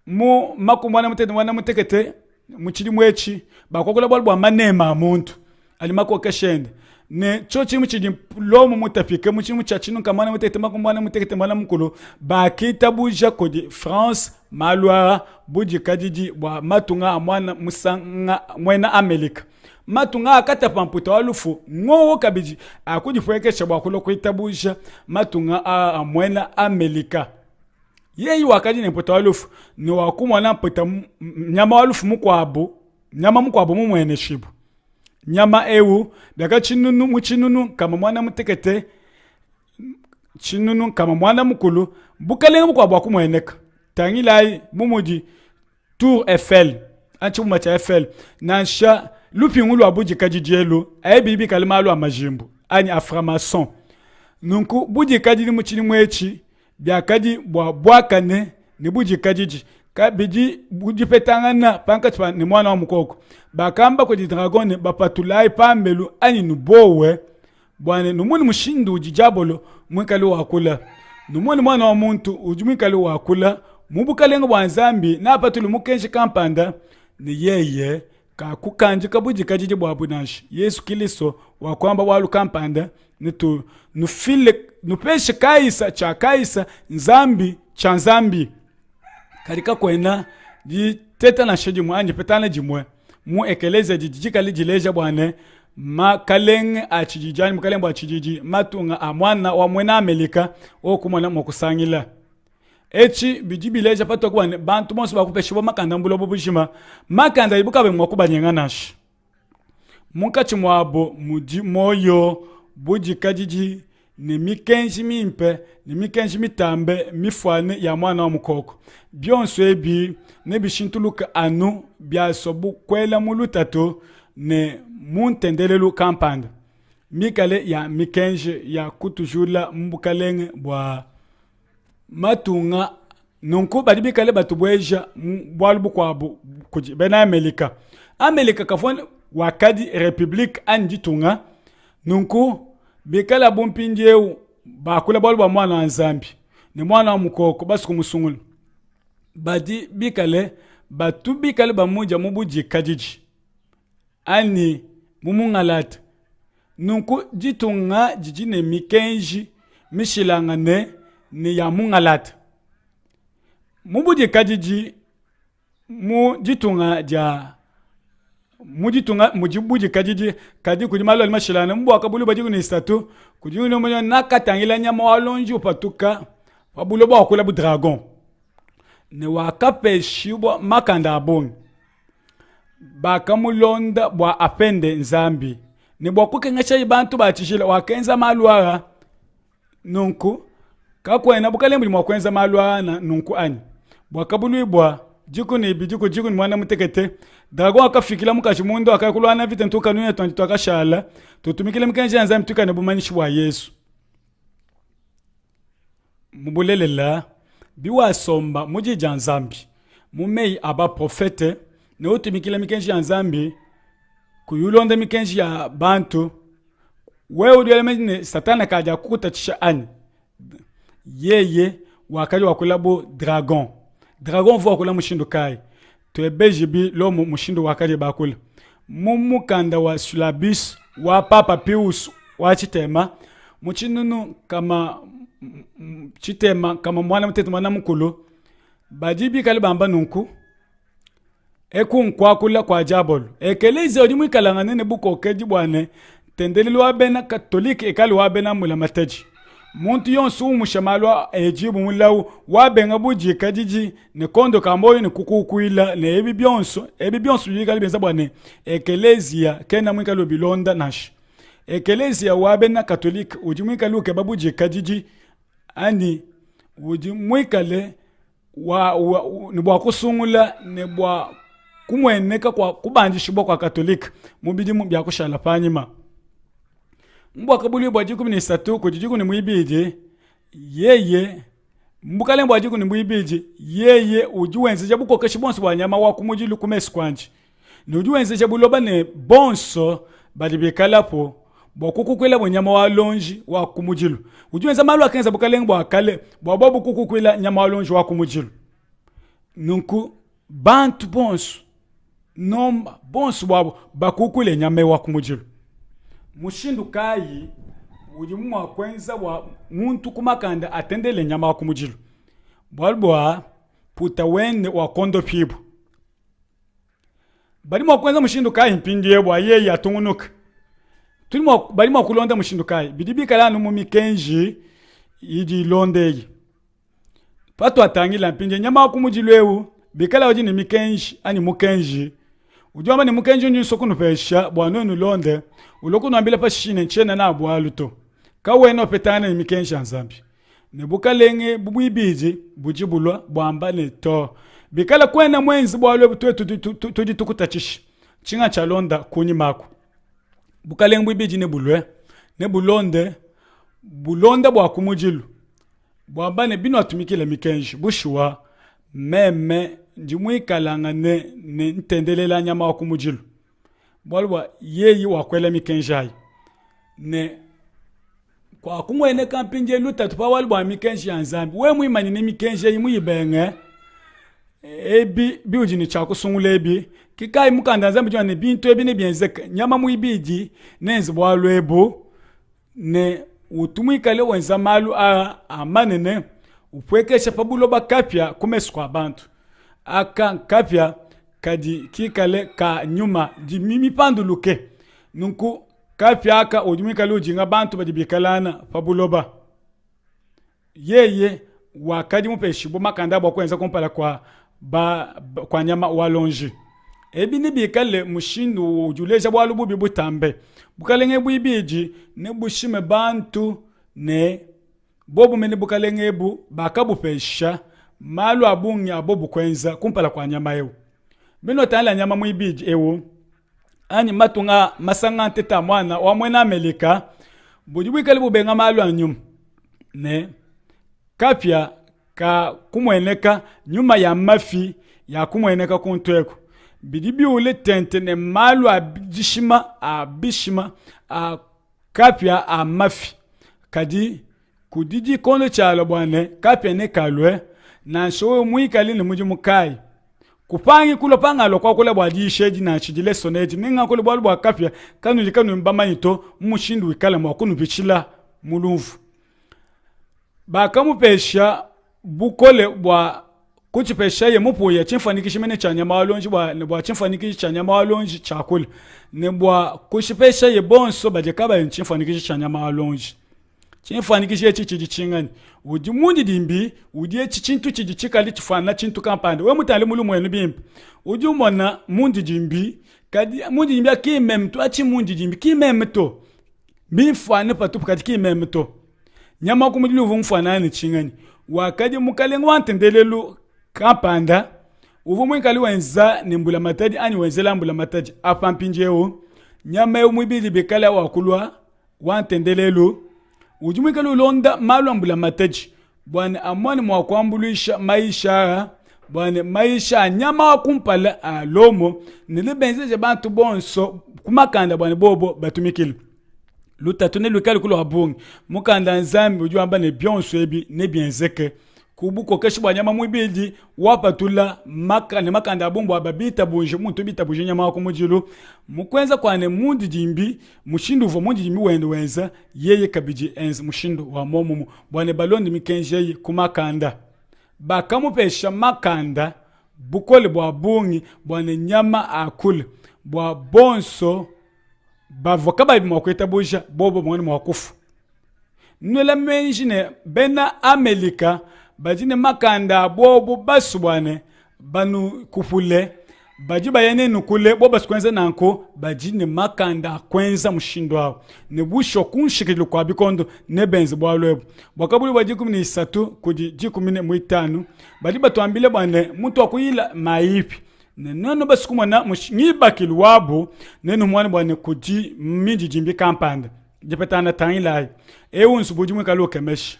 mu makumwana mutete mwana mutekete muchidi mwechi bakokola bwa manema muntu ali makokeshende ne chochi muchidi lomu mutapike muchimu chachinu kamwana mutete makumwana mutekete mwana mukulu bakita buja kodi France malwa buji kadiji bwa matunga amwana musanga mwena Amerika matunga akata pamputa walufu ngowo kabiji akudi fwekesha bwa kulo kuitabuja matunga amwena Amerika yeyi wakadi ne mpota walufu ni wakumwana mpota nyama walufu nyama mukwabo mumwene shibu nyama ewu daga chinunu kama mwana mutekete chinunu kama mwana mukulu bukalenga mukwabo wakumweneka tangilai mumuji Tour Eiffel anchi mumacha Eiffel nansha lupi ngulu abuji kajijelo bibi kalmalu amajimbu ani aframason nunku buji kajidi muchini mwechi byakadi bwakane ni buji kajiji kabiji buji petangana pankatwa ni mwana wa mukoko bakamba ko di dragon bapatulai pambelu ani nubowe bwane numuni mushindu ujijabolo mwikalo wakula numuni mwana wa muntu ujumikalo wakula mubukalenga bwanzambi na patulu mukenshi kampanda ni yeye ka kukanji kabuji kajiji bwabunashi Yesu Kristo wakwamba walu kampanda nitu nufile nupeshe kaisa cha kaisa nzambi cha nzambi karika kwena di teta na sheji mwanje petana jimwe mu ekeleze jijika lijileja bwane makaleng achijijani mukalembo achijiji matunga amwana wa mwena Amerika okumwana mokusangila echi bijibileja pato kwane bantu monso bakupeshiwa makanda mbulo bubushima makanda ibukabe mwakubanyenga nashi munkachi mwabo mudi moyo buji kajiji ni mikenji mimpe ni mikenji mitambe mifwane ya mwana wa mukoko byonso ebi ne bishintuluka anu byasobu kwela mulutato ne muntendelelu kampanda mikale ya mikenji ya kutujula mbukalenge bwa matunga nunku badi bikale batubweja bwalubu kwabo kuji bena Amerika kafone wakadi republique anditunga nunku bikala bumpinjeu bakula bolu ba mwana nzambi ni mwana wa mukoko basi kumusungula badi bikale batu bikale bamuja mubuji kajiji ani mumungalata nunku jitunga jijine mikenji mishilangane ni ya mungalata mubuji kajiji mujitunga ja mujitunga mujibuji kajiji kadi kujimalo almashilana mbu akabulu bajigu ni statu kujinu no manya nakatangila nyama walonji upatuka wabulo ba kula bu dragon ne wakape shibwa makanda abongi bakamulonda bwa apende nzambi ne bwa kukengasha ibantu batishila wakenza malwara nunku kakwena bukalembu mwa kwenza malwara na nunku ani bwa kabulu bwa jiku ni bijiku jiku ni mwana mutekete dragon akafikila mukashi mundo akakulwana vite ntuka nuye tonto akashala tutumikile mkenje nzambi tukane bumanishi bwa Yesu mubulelela biwa somba muji janzambi mumei aba profete ne utumikile mikenji ya nzambi kuyulonda mikenji ya bantu wewe udiwele mene satana kaja kukutachisha ani yeye wakali wakulabo dragon vuwa kula mushindu kai tuebejibi lo mushindu wakali bakula mumukanda wa sulabis wa papa Pius wa chitema muchinunu kama chitema kama mwana mtetu mwana mkulu bajibi kali bamba nunku eku nkwakula kwa jabolo ekeleze odi mwikalangane ne buko keji bwane tendeli wabena katolike ekali wabena mula mateji muntu yonsu umushamalwa ejibu mulawu wabenga buji kajiji ne kondo kamboyo ne kukukuila ne ebi byonso yikali benza bwane ekelezia kena mwikalo bilonda nashi ekelezia wabena katolike uji mwikalo ke babuji kajiji ani uji mwikale ne bwa kusungula ne bwa kumweneka kwa kubanjishibwa kwa katolika mubidi mbya kushala panyima mbwa kabuli bwa jiku ni satu kujiku ni mwibiji yeye mbukale mbwa jiku ni mwibiji yeye ujuwenze jabuko kashibonso bwa nyama wa kumujilu kumesi kwanji ni ujuwenze jabuloba ne bonso balibikalapo bwa kukukwela bwa nyama wa lonji wa kumujilu ujuwenze malu akenza bukale mbwa kale bwa babu kukukwela nyama wa lonji wa kumujilu nunku bantu bonso nomba bonso bwabo bakukule nyame wa kumujilu mushindu kayi ujimu wa kwenza wa muntu kumakanda atendele nyama wa kumujilu bwalbwa puta wene wa kondo pibu bali mwa kwenza mushindu kayi mpindie bwa yeye atungunuka bali mwa kulonda mushindu kayi bidibi kala numu mikenji yiji londeyi pato atangila mpindie nyama wa kumujilu ewu bikala waji ni mikenji ani mukenji ujoma ni mukenji nyu sokunu pesha bwana nu londe uloku nambila pa shine chena na bwaluto kawe no petana ni mikenji nzambi ne bukalenge bubibiji bujibulwa bwamba ne to bikala kwena mwenzi bwalwe tuji tukutachishi chinga cha londa kuni mako bukalenge bubibiji ne bulwe ne bulonde bwa kumujilu bwamba ne bino atumikile mikenji bushuwa meme njimwikalanga ne ntendelela nyama wa kumujilu bwalwa yeyi wakwela mikenjai ne kwa kumwene kampinje luta tupa walwa mikenji nzambi we mwimani ne mikenje yimu yibenge ebi biujini chako sungule ebi kikai mukanda nzambi jwane bintu ebi ne bienzeka nyama muibiji nenzi bwalwa ebo ne utumwikale wenza malu amanene upwekesha pabuloba kapya kumeswa abantu aka kapya kadi kikale ka nyuma di mimi panduluke nunku kapya aka ojumikale ujinga bantu badibikalana pabuloba yeye wakadi mupeshibo makanda bwa kwenza kompala kwa nyama walonji ebi ni bikale mushindu ujuleja bwalubu bibutambe bukalenge bwibiji ne bushime bantu ne bobu mene bukalenge bu bakabu pesha malu abungi abobu kwenza kumpala kwa nyama ewu bino tala nyama mwibiji ewu ani matunga masanga nteta mwana wa mwena Amerika bujibwikale bubenga malu anyum ne kapya ka kumweneka nyuma ya mafi ya kumweneka kuntweko bidibi ule tente ne malu abishima kapya a mafi kadi kudidi kono chalo bwane kapya ne kalwe na showe mwikali ni muji mukai kupangi kulo pangalo kwa kule bwadi sheji na chidile soneji ninga kule bwa kapya kanu mbamanito mushindu wikala mwakunu bichila mulumfu bakamupesha bukole bwa kuchipesha ye mupuya chimfanikisha mene cha nyama walonji bwa chimfanikisha cha nyama walonji chakula ne bwa kuchipesha ye bonso bajekaba chimfanikisha cha nyama walonji chimfanikisha chichi chingani udi mundi dimbi udi chichintu chichikali chifana chintu kampande we mutale mulumu yenu bimpi udi umona mundi dimbi kadi mundi dimbi akimemto achi mundi dimbi kimemto bimfane patu kadi kimemto nyama kumudili uvu mfanani chingani wakadi mukalengu wantendelelu kampanda uvu mwikali wenza ni mbula mataji ani wenzela mbula mataji apampinjeo nyama yu mwibili bekala wakulwa wantendelelu uji mwikali ulonda malu mbula mataji bwane amwani mwakwambulisha maisha bwane maisha nyama wakumpala alomo nilibenzeje bantu bonso kumakanda bwane bobo batumikili lutatu ne lukali kulo abungi mukanda nzambi uju amba ne byonso ebi ne bienzeke kubuko keshi bwa nyama mwibidi wapatula makanda abumbu ababita bunje muntu bita bunje nyama wako mujilu mukwenza kwane mundi jimbi mushindu uvo mundi jimbi wenza yeye kabiji enzi mushindu wa momumu bwane balondi mikenjeyi kumakanda bakamupesha makanda bukole bwa bungi bwane nyama akule bwa bonso bavoka babi mwakweta buja bobo mwani mwakufu nwela menjine bena Amerika bajine makanda bobo basu bwane banu kufule baji bayene nukule boba sikwenza nanko bajine makanda kwenza mushindo wao ne busho kunshikilu kwa bikondo ne benzi bwalwebu bwakabuli bwa 13 kudi 15 bali batuambile bwane mtu akuyila maipi neno basukuma na mushibakilu wabo neno mwani bwane kudi mindi jimbi kampanda jepetana tanilai unsu bujimwe kaloke meshi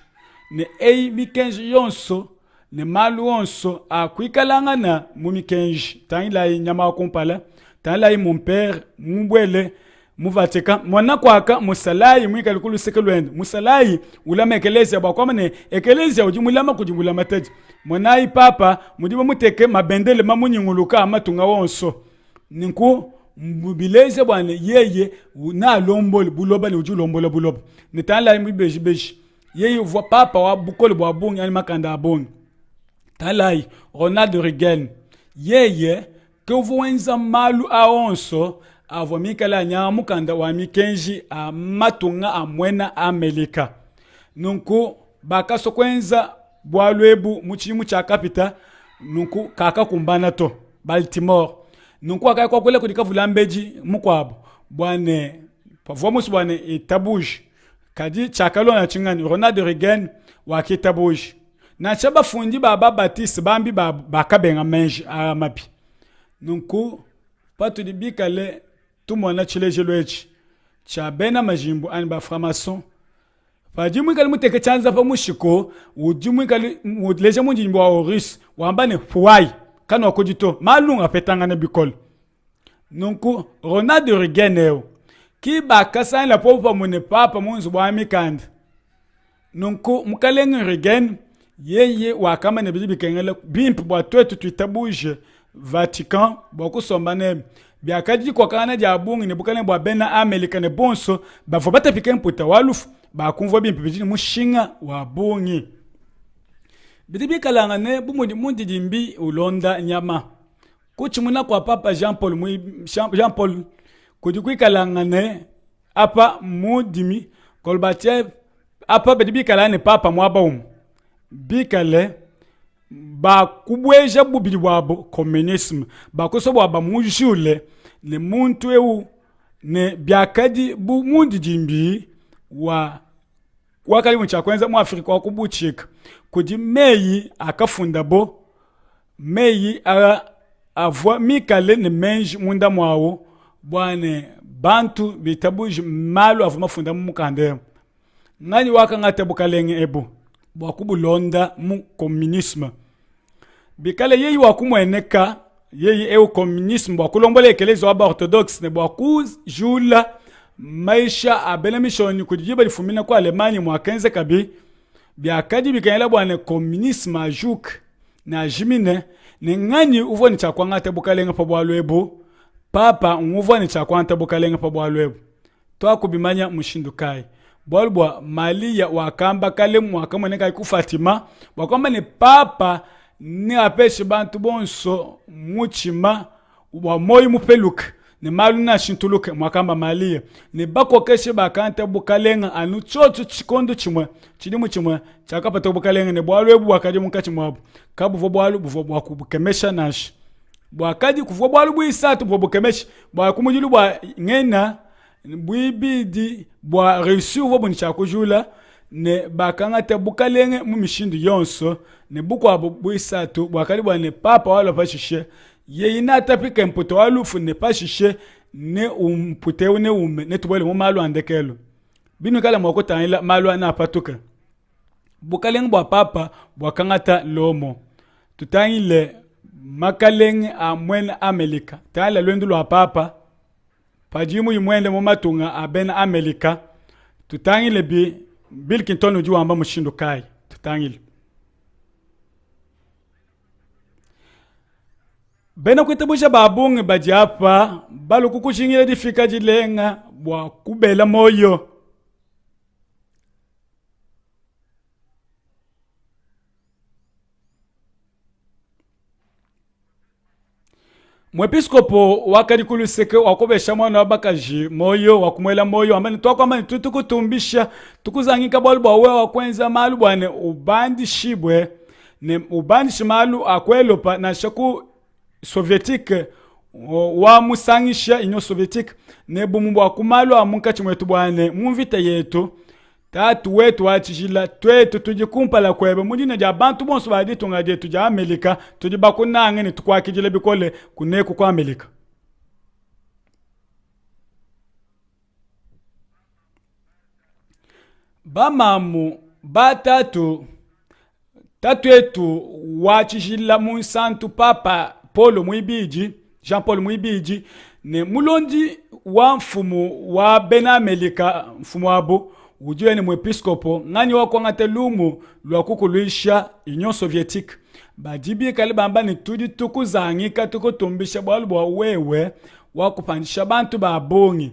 ne mikenji yonso ne malu onso akwikalangana mumikenji tanilai nyama kumpala tanilai mon père mubwele muvatika mwana kwaka musalai mwikali kulu sekelwende musalai ulama ekelezia bakwamane ekelezia ujimulama kujimulama teji mwanai papa mudiba muteke mabendele mamunyinguluka amatunga wonso ninku mbileze bwane yeye na lombole buloba ni ujulombola buloba nitanla mbibeji beji yeye vo papa wa bukole bwa bungi ani makanda abongi talai Ronald Reagan yeye kevu wenza malu aonso avo mikala nyamu kanda wa mikenji amatunga amwena Amerika nunku bakaso kwenza bwalwebu muchimu cha kapita nunku kaka kumbana to Baltimore nunku akaya kwa kule kudika vulambeji mukwabo bwane pavomus bwane itabuji kadi chakalo na chingani Ronald Reagan wakitabuji na chaba fundi baba Baptiste bambi bakabenga menji amapi nunku patu dibikale tumwana chilejelwechi cha bena majimbo ani ba framason Fajimwe kali muteke chanza pa mushiko ujimwe kali leje munjimbo wa Oris wambane fuwai kano wakujito malunga petanga ne bikol nunku Ronald Reagan ki bakasa la popa mune papa munzu bwa mikanda nunku mukalenga Reagan yeye wakama ne bibikengela bimp bwa twetu tuitabuje Vatican boku sombane biakaji kwa kana jabungi ne bukale bwa bena Amerika ne bonso bavo batapika mputa walufu bakumva bimp bijini mushinga wa bungi bidibi kalanga ne bumundi mundi jimbi ulonda nyama kuchimuna kwa papa Jean Paul kujikwi kalanga ne apa mudimi kolbache apa bidibi kalanga ne papa mwaba bikale ba kubweja bubili wabo communisme ba kosobo aba mujule le muntu eu ne byakadi bu mundi jimbi wa wakali mcha kwanza mu Afrika wa kubuchika kudi meyi akafunda bo meyi avwa mikale ne menji munda mwawo bwane bantu bitabuji malu avu mafunda mu mukande ngani waka ngate bukalenge ebo bwakubulonda mu communisme bikale yeyi wakumweneka yeyi communisme bwakulombola ekelezo aba orthodoxe ne bwakujula maisha abena mishoni kujiba lifumina kwa Alemania mwakenze kabi biakadi bikanyela bwane communisme ajuk na jimine ni ngani uvo ni chakwangate bukalenga pa bwalwebo papa nguvo ni chakwanta bukalenga pa bwalwebo to akubimanya mushindukai bolbwa mali ya wakamba kale mwakamane kai ku Fatima bwakwamba ni papa ni apeshe bantu bonso muchima wa moyo mupeluka ni malu na shintuluke mwakamba mali ni bako keshe bakante bukalenga anu chocho chikondo chimwe chilimu chimwe chakapata bukalenga ne bwalwebu wakadi mukachi mwabu kabu vo bwalu buvo bwakubukemesha nashi bwakadi kuvo bwalu bwisatu buvo bukemesha bwakumujulu bwa ngena bwibidi bwa reussi uvo buni chakujula ne bakangate bukalenge mu mishindu yonso ne bukwabo bwisatu bwakadi bwa ne papa wala pashishe ye ina tapika mputo walufu ne pashishe ne umpute ne ume ne tubole mu malu andekelo binu kala mwako tanila malu ana patuka bukalenge bwa papa bwakangata lomo tutangile makalenge amwen Amerika tala lwendu lwa papa pajimu yimwende mu matunga abena Amerika tutangile bi Bill Clinton ujuwa amba mushindo kai tutangile bena kwitabusha babunge bajapa balu kukushingile difika jilenga bwa kubela moyo Mwepiskopo wakadikuluseke wakobesha mwana wabakaji moyo wakumwela moyo amani twako amani tutukutumbisha tukuzangika bwalu bwawe wakwenza malu bwane ubandi shibwe ne ubandi shimalu akwelopa na shaku sovietike wa musangisha inyo sovietike ne bumu wakumalu amunka chimwetu bwane mumvita yetu tatu wetu wachijila twetu tujikumpala kwebe mujina ja bantu bonso badi tunga je tuja Amerika tujiba kunange ni tukwakijile bikole kuneku kwa Amerika bamamu batatu tatu etu wachijila munsantu papa Paul Mwibiji Jean Paul Mwibiji ne mulondi wa mfumu wa bena Amerika mfumu wabo ujiwe ni mwepiskopo ngani wako ngate lumu lwa kukuluisha Union Soviétique bajibi kalibamba ni tudi tukuzangika tukutumbisha bwalu bwa wewe wakupandisha bantu babongi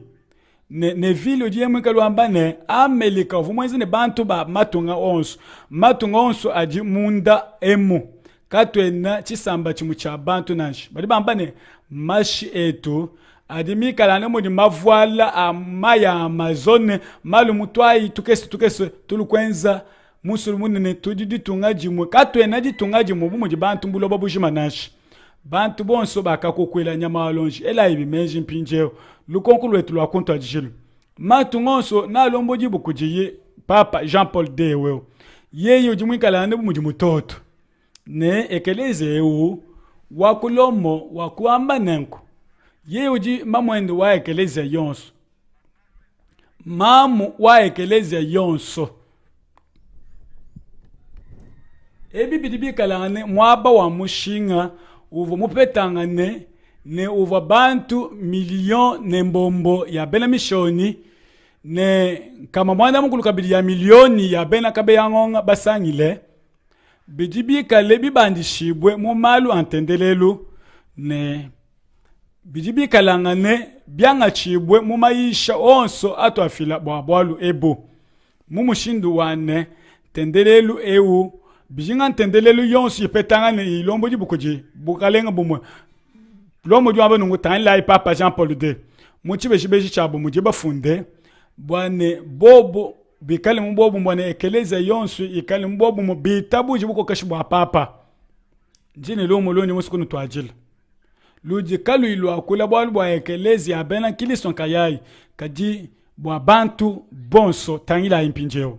ne vile ujiwe mwikaluamba ne Amerika vumwezi ne bantu ba matunga onso aji munda emu katwena chisamba chimu cha bantu nanshi balibamba ne mashi etu adimikala ne mudi mavuala amaya amazone malu mutwai tukese tulukwenza musulumuni ne tudidi tungaji mwe katwena ditungaji mu bumuji bantu mbulo babushima nashi bantu bonso bakakokwela nyama alonji ela ibi menji mpinjeo lukonkulu lwetu lwa konto ajijilu matungonso na lomboji bukujiye papa Jean Paul II weo yeyo jimwikala ne bumuji mutoto ne ekeleze eu wakulomo wakuamba nenko ye uji mamwendo wa ekeleze yonso mamu wa ekeleze yonso ebi bidibi kalane mwaba wa mushinga uvo mupetangane ne uva bantu milion ne mbombo ya bena mishoni ne kama mwanda mukulu kabili ya milioni ya bena kabe yangonga basangile bidibi kale bibandishibwe mu malu antendelelu ne bijibi kalangane byanga chibwe mu maisha onso atwafila bwalu ebo mu mushindu wane tendelelu eu bijinga tendelelu yonso yipetangane ilombo jibukuji bukalenga bumwe lomo jwamba nungu tanla papa Jean Paul II muchibe shibeji chabo mujiba funde bwane bobo bikale mbobo mbone ekeleza yonso ikale mbobo mu bitabu jibuko kashibwa papa njine lomo loni musikunu twajila luji kalu ilu akula bwalu bwa ekelezi abena kilison kayai kaji bwa bantu bonso tangila impinjeo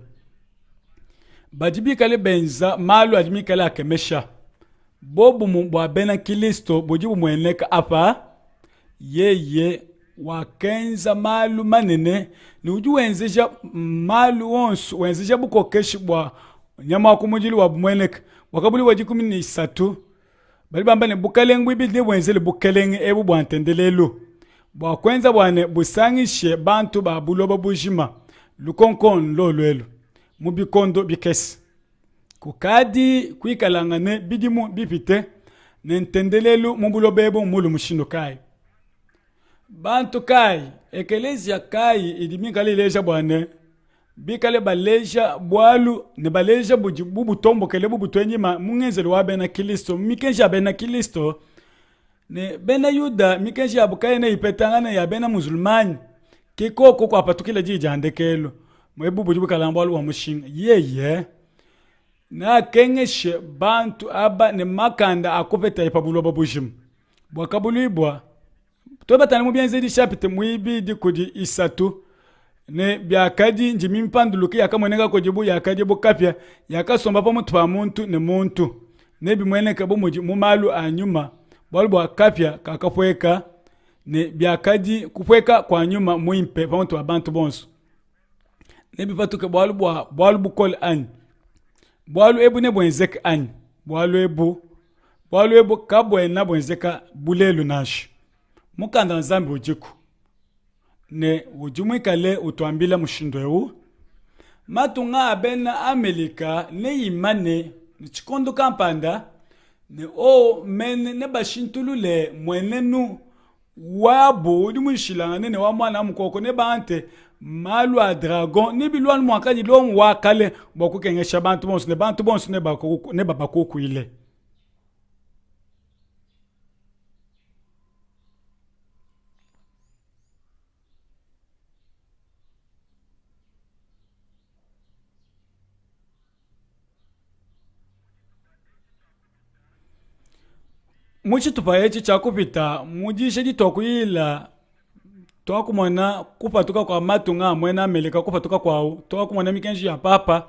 bajibi kale benza malu adimi kale akemesha bobu mbwa bena kilisto bojibu mweneka apa yeye wakenza malu manene ni uju wenzeja malu onsu wenzeja buko keshi bwa nyama wakumujili wa mweneka wakabuli wajikumi ni isatu bali bamba ne bukaleng bibide wenzele bukaleng ebu bwantendelelo bwa kwenza bwane busangishe bantu ba buloba bujima lukonkon lolwelo mubikondo bikesi kukadi kwikalangane bidimu bipite nentendelelu mubulobebo mulu mushindo kai bantu kai ekelezia kai idimikale leja bwane bikale baleja bwalu ne baleja bubutombo kele bubutwenyima mungenzelo wa bena Kristo mikenja bena Kristo ne bena yuda mikenja abukaye ne ipetangana ya bena musulmani kikoko kwa patukile jijandekelo mwebubu jibukala mbwalu wa mushinga yeye na kengeshe bantu aba ne makanda akopeta ipabulo babujimu bwakabulibwa tobatana mubyenze di chapite mwibi di kudi isatu ne byakadi njimi mpanduluki yakamweneka kujibu yakadi bukapya yakasomba pa mutu pa muntu ne muntu ne bimweneka bumuji mumalu anyuma bwalu bwakapya kakapweka ne byakadi kupweka kwa nyuma muimpe pa mutu abantu bonso ne bipatuke bwalu bukol ani bwalu ebu ne bwenzeka ani bwalu ebu kabwena bwenzeka bulelu nashi mukanda nzambi ujiku ne ujumwikale utwambila mushindo ewu matunga abena Amerika ne imane ne chikondo kampanda ne o mene ne bashintulule mwenenu wabo udi mwishilanga ne wa mwana mukoko ne bante malu a dragon ne bilwanu mwakadi lo wakale bokukengesha bantu bonso ne babakoku ile muchitupa echi chakupita mujishe ditokuyila twakumona kupatuka kwa matunga mwena Amerika kupatuka kwao twakumona mikenji ya papa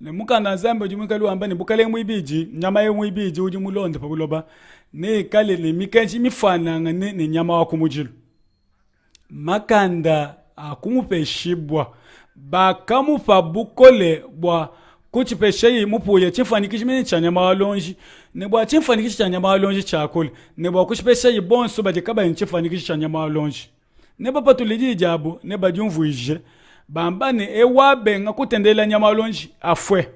ne mukanda nzambe ujimwikalu amba ne bukale mwibiji nyama ye mwibiji ujimulonde pabuloba ne kale ne mikenji mifananga ne nyama wa kumujilu makanda akumupeshibwa bakamupa bukole bwa kuchipesheyi mupuye chimfanikishi mene cha nyama walonji ne bwa chimfanikishi cha nyama walonji chakule ne bwa kuchipesheyi bonso bajekaba chimfanikishi cha nyama walonji ne bapa tuliji jabu ne bajumvuije bamba ne ewabe nga kutendela nyama walonji afwe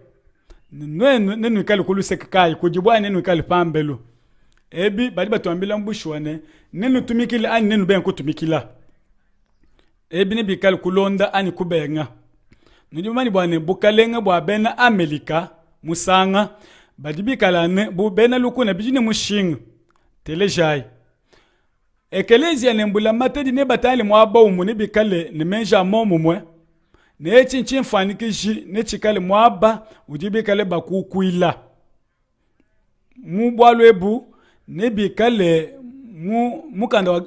nenu ikali kuluseka kai kujibwa nenu ikali pambelu ebi badi batuambila mbushwane nenu tumikila ani nenu ben kutumikila ebi ne bikali kulonda ani kubenga nujumani bwane bukalenga bwa bena Amerika musanga badibikalane bu bena lukuna bijine mushinga telejai ekelezia nembula matedi ne batali mwaba umu ne bikale ne menja momu mwe ne chinchin fanikishi ne chikale mwaba ujibikale bakukuila mu bwalo ebu ne bikale mukanda wa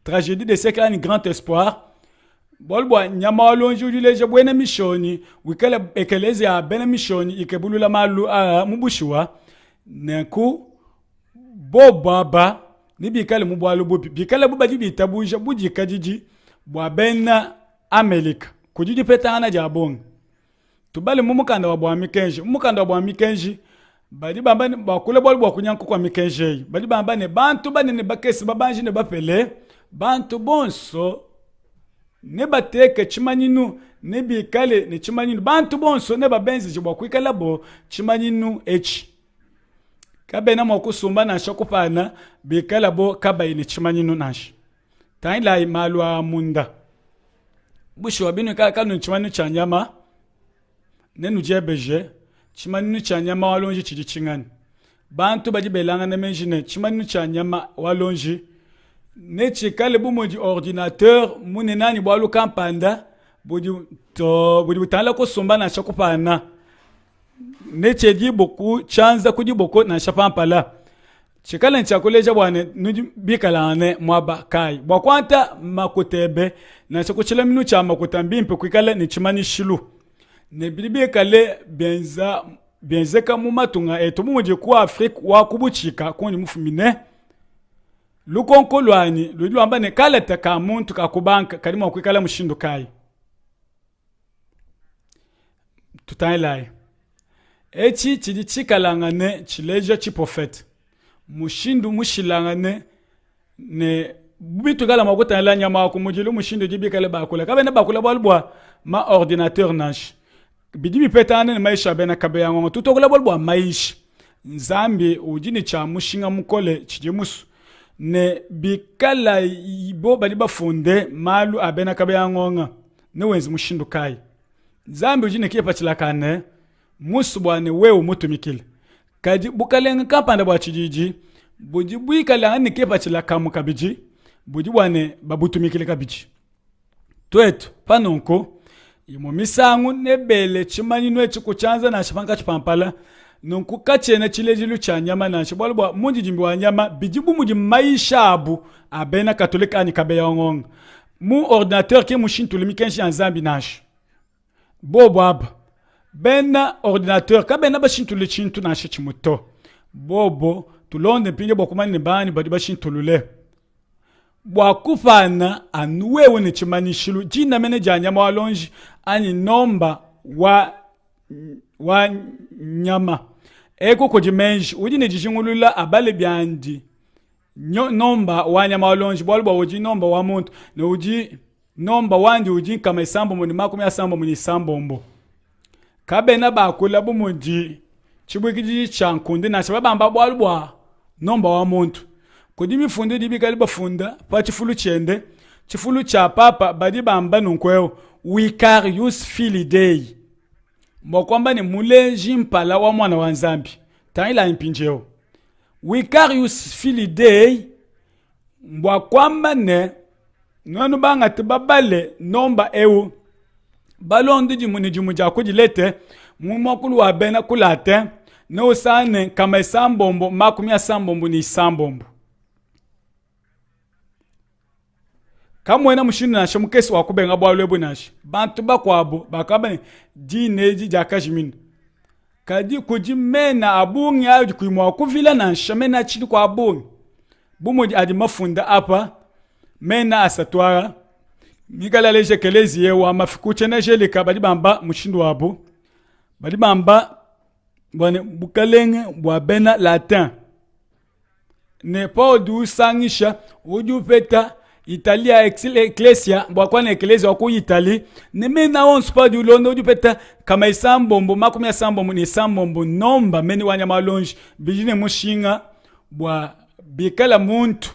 tragédie de siècle un grand espoir bolbwa nyama walonji ujuleje bwene mishoni wikale ekelezia bene mishoni ikebulula malu mubushiwa neku bobaba ni bikale mubwalo bubi bikale bubaji bitabuja buji kajiji bwa bena Amerika kujiji petana jabonga tubale mumukanda wa bwa mikenji mumukanda wa bwa mikenji badi bamba bakule bolbwa kunyanko kwa mikenji badi bamba ne bantu bane ne bakesi babanji ne bapele bantu bonso ne bateke chimanyinu ne bikale ne chimanyinu bantu bonso ne babenzi jibwa kwikala bo chimanyinu echi kabena mokusumba na shokupana bikala bo kabayi ne chimanyinu nashi taila imalwa munda busho binu kanu chimanyinu chanyama nenu jebeje chimanyinu chanyama walonji chidichingani bantu bajibelanga ne menjine chimanyinu chanyama walonji ne chikale bumoji ordinateur mune nani bwalu kampanda budi butala kusumba na shakupana ne chedi boku chanza kudi boko na shapampala chikale nchakuleja bwane nuji bikalane mwaba kai bwakwanta makotebe na chakuchila minu cha makotambi mpe kwikale ni chimani shilu ne bilibikale benzeka mu matunga eto mumoji ku Afrika wa kubuchika kuni mufumine lukonko lwani lwamba ne kaleta ka muntu kakubanka kalima kwikala mushindo kai tutailai echi chidi chikalangane chileja chi profete mushindu mushilangane ne bitu kala makuta la nyama ko mujilu mushindo jibi kala bakula kabe na bakula bolbwa ma ordinateur nash bidibi petane maisha bena kabe yango tutokula bolbwa maisha nzambi ujini cha mushinga mukole chijimusu ne bikala ibo bali bafunde malu abena kabe yango ne wenzi mushindo kai nzambi ujini kepa chilakane musu bwane wewe mutumikile kaji bukalenga kapanda bwa chijiji buji buikala ni kepa chilakamu kabiji buji bwane babutumikile kabiji twetu panonko imo misangu nebele chimanyi nwe chikuchanza na chipanga chipampala nunku kachene chilejilu cha nyama na chibolwa munji jimbi wa nyama bijibu muji maisha abu abena katolika ni kabe yongong mu ordinateur ke mushintu limikenshi anzambi nash bobo aba bena ordinateur kabena bashintu le chintu na chimuto bobo tulonde pinje bokumani bani badi bashintu lule bwakufana anuwewe ni chimanishilu jina mene janyama walonji ani nomba wa nyama eko kujimenji uji ne jishingulula abale byandi nomba wa nyama walonji bwalba uji nomba wa muntu ne uji nomba wandi uji kama isambo muni makumi asambo muni sambombo kabena bakula bumuji chibwikiji chankundi na chabamba bwalba nomba wa muntu kudimi funde dibi kaliba funda pa chifulu chende chifulu cha papa badi bamba nunkweo Vicarious Filidei mokwamba ni mule jimpala wa mwana wa nzambi taila impinjeo Vicarious Filidei mbwa kwamba ne nonu banga tibabale nomba ewu balondi jimuni jimuja kujilete mumokulu wa bena kulate ne usane kama isambombo makumi ya sambombo ni isambombo kamwena mushinu nashe mukesi wakubenga bwalwebu nashe bantu bakwabo bakaba dineji jakajimini kadi kujimena abungi ayo kuimwa kuvila nashe mena chidi kwa abungi bumoji adi mafunda apa mena asatwara mikala leje kelezi yewa mafikuche na jelika badi bamba mushindu wabo badi bamba bwane bukalenge bwabena latin ne pa du sangisha uju peta Italia Ecclesia bwakwana Ecclesia waku Italy nemena onsu pa du londo uju peta kama isambombo makumi asambombo ni sambombo nomba meni wanya malonji bijine mushinga bwa bikala muntu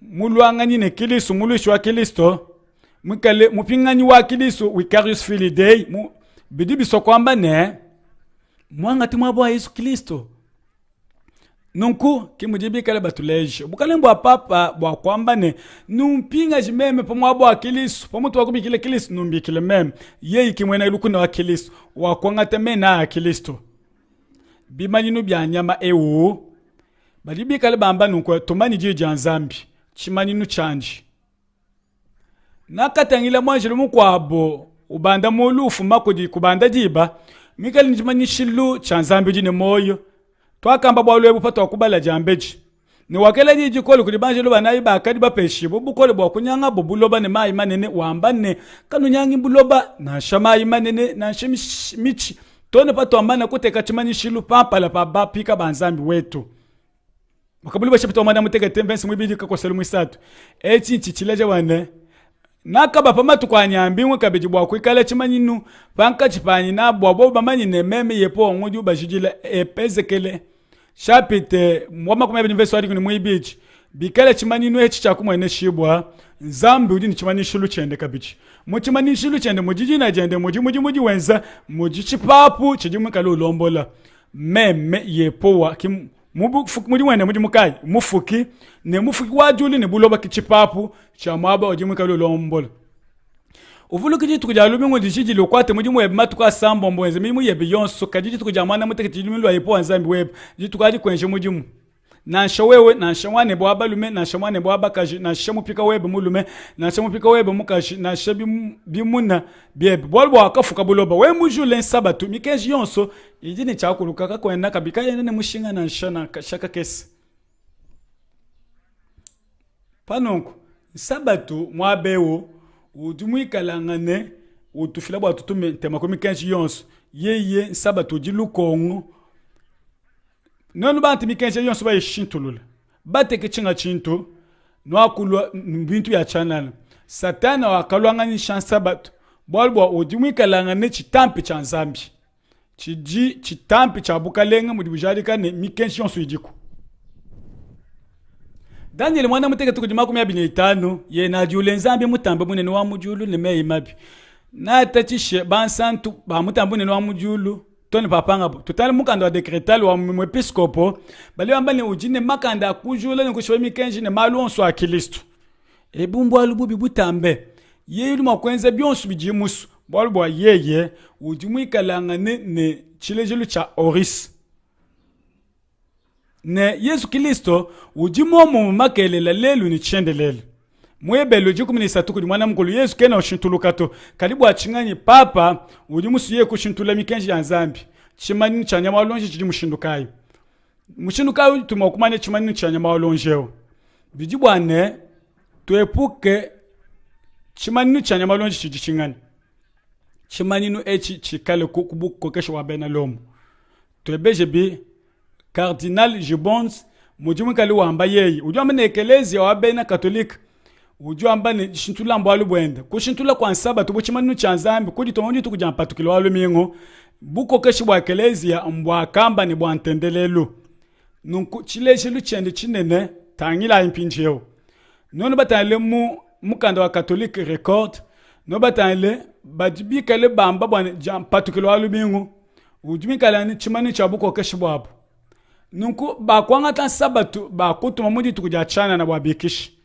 mulwangani ne kilisu mulushu wa kilisto mukale mupingani wa kilisu Vicarious Filidei bidibi sokwamba ne mwanga timwabwa Yesu Kristo nunku kimujibi kale batuleje bukale mbwa papa bwa kwamba ne numpinga jimeme pomwabwa kilisu pomutu wakubikile kilisu numbikile meme yei kimwena ilukuna wa kilisu wakwanga temena ya Kristo bimanyinu bya nyama ewu badibi kale bamba nunku tumani jija nzambi chimanyinu chanji nakatangila mwanjilu mukwabo ubanda mulufu makudi kubanda jiba mikali njimanishilu chanzambi jine moyo twakamba bwalwebu pato wakubala jambeji ni wakela jiji koli kudibanje luba na iba akadi bapeshi bubu koli bwa kunyanga bubuloba ne mai manene wambane kanu nyangi buloba na shama imanene na shimichi tone pato ambana kuteka chimanishilu papa la paba pika banzambi wetu makabuliba shepito amana muteka tembensi mwibidi kakoselu mwisatu eti chichileje wane nakaba pamatu kwa nyambi mwe kabeji bwa kwikala chimanyinu panka chipanyi na bwa boba manyi ne meme yepo ngoju bajijila epezekele chapite mwama kumebe verse wadi kuni mwibiji bikala chimanyinu echi chakumwene shibwa nzambi udi ni chimanishulu chende kabichi muchimanishulu chende mujiji na jende muji wenza muji chipapu chijimwe kalo lombola meme yepo wa kim muji wene muji mukai mufuki ne mufuki wajuli ne buloba kichipapu cha mwaba ojimwe kalo lombola uvulu kiji tukujalubi ngo dijiji lokwate muji mwebe matuka sambombo wenze mimu yebe yonso kajiji tukujamana muteke tijimi lwa yepo anzambi webe jitukaji kwenje mujimu na shawewe na shawane bwaba lume na shawane bwaba kaji na shamupika webe mulume na shamupika webe mukaji na shabi bimuna biebe bwalbo akafuka buloba we mujule sabatu mikeji yonso ijini chakuluka kakwenda kabika yene mushinga na shana shaka kesi panonko sabatu mwabewo udumwikalangane utufila bwa tutume tema komi kenshi yonso yeye sabatu jilukongo nonu bantu mikenshi yonso ba yishintulula bateke chinga chintu no kulwa bintu ya chanana satana wakalwanga ni shansabato bolbo odimu kalanga ne chitampi cha nzambi chiji chitampi cha bukalenga mu dibujalika ne mikenshi onsu ijiku Daniel mwana muteke tukujima 15 ye na jule nzambi mutambe munene wa mujulu ne meyi mabi na tatishe bansantu ba mutambe munene wa mujulu toni papanga tutali mukanda wa dekretali wa mwepiskopo bali wambani ujine makanda kujula ne kushwe mikenshi ne malu onsu wa kilistu ebumbu alububi butambe ye yulu makwenza byonsu bijimusu bolbo yeye ujimu ikalanga ne chilejelu cha oris ne Yesu Kristo ujimo mu makelela lelu ni chendelele mwebelo jiku minisatu kuli mwana mkulu Yesu kena ushintulukato kalibu achinganyi papa ujimusu ye kushintula mikenji ya nzambi chimani chanyama walonje chidi mushindukayo mushindukayo tumakumane chimani chanyama walonjeo bijibu ane tuepuke chimani chanyama walonje chidi chingani chimani nu echi chikale kubuku kokesho wabena lomu tuebeje bi Cardinal Gibbons mujimu kali wamba yeyi ujua mbane ekelezia wabena katolika ujua mbane shintula mbalu bwenda kushintula kwa nsaba tubuchimanu chanzambi kudi tomondi tukujampa tukilo walu mingo buko keshi bwa ekelezia mbwa kamba ni bwa ntendelelu nunku chileshilu chende chinene tangila impinjeo nono batale mukanda wa katolika record no batale bajibika le bamba bwa jampa tukilo walu mingo ujumi kala ni chimanu chabuko keshi bwabu nunku bakwanga tan sabatu bakutuma mudi tukujachana na bwabikishi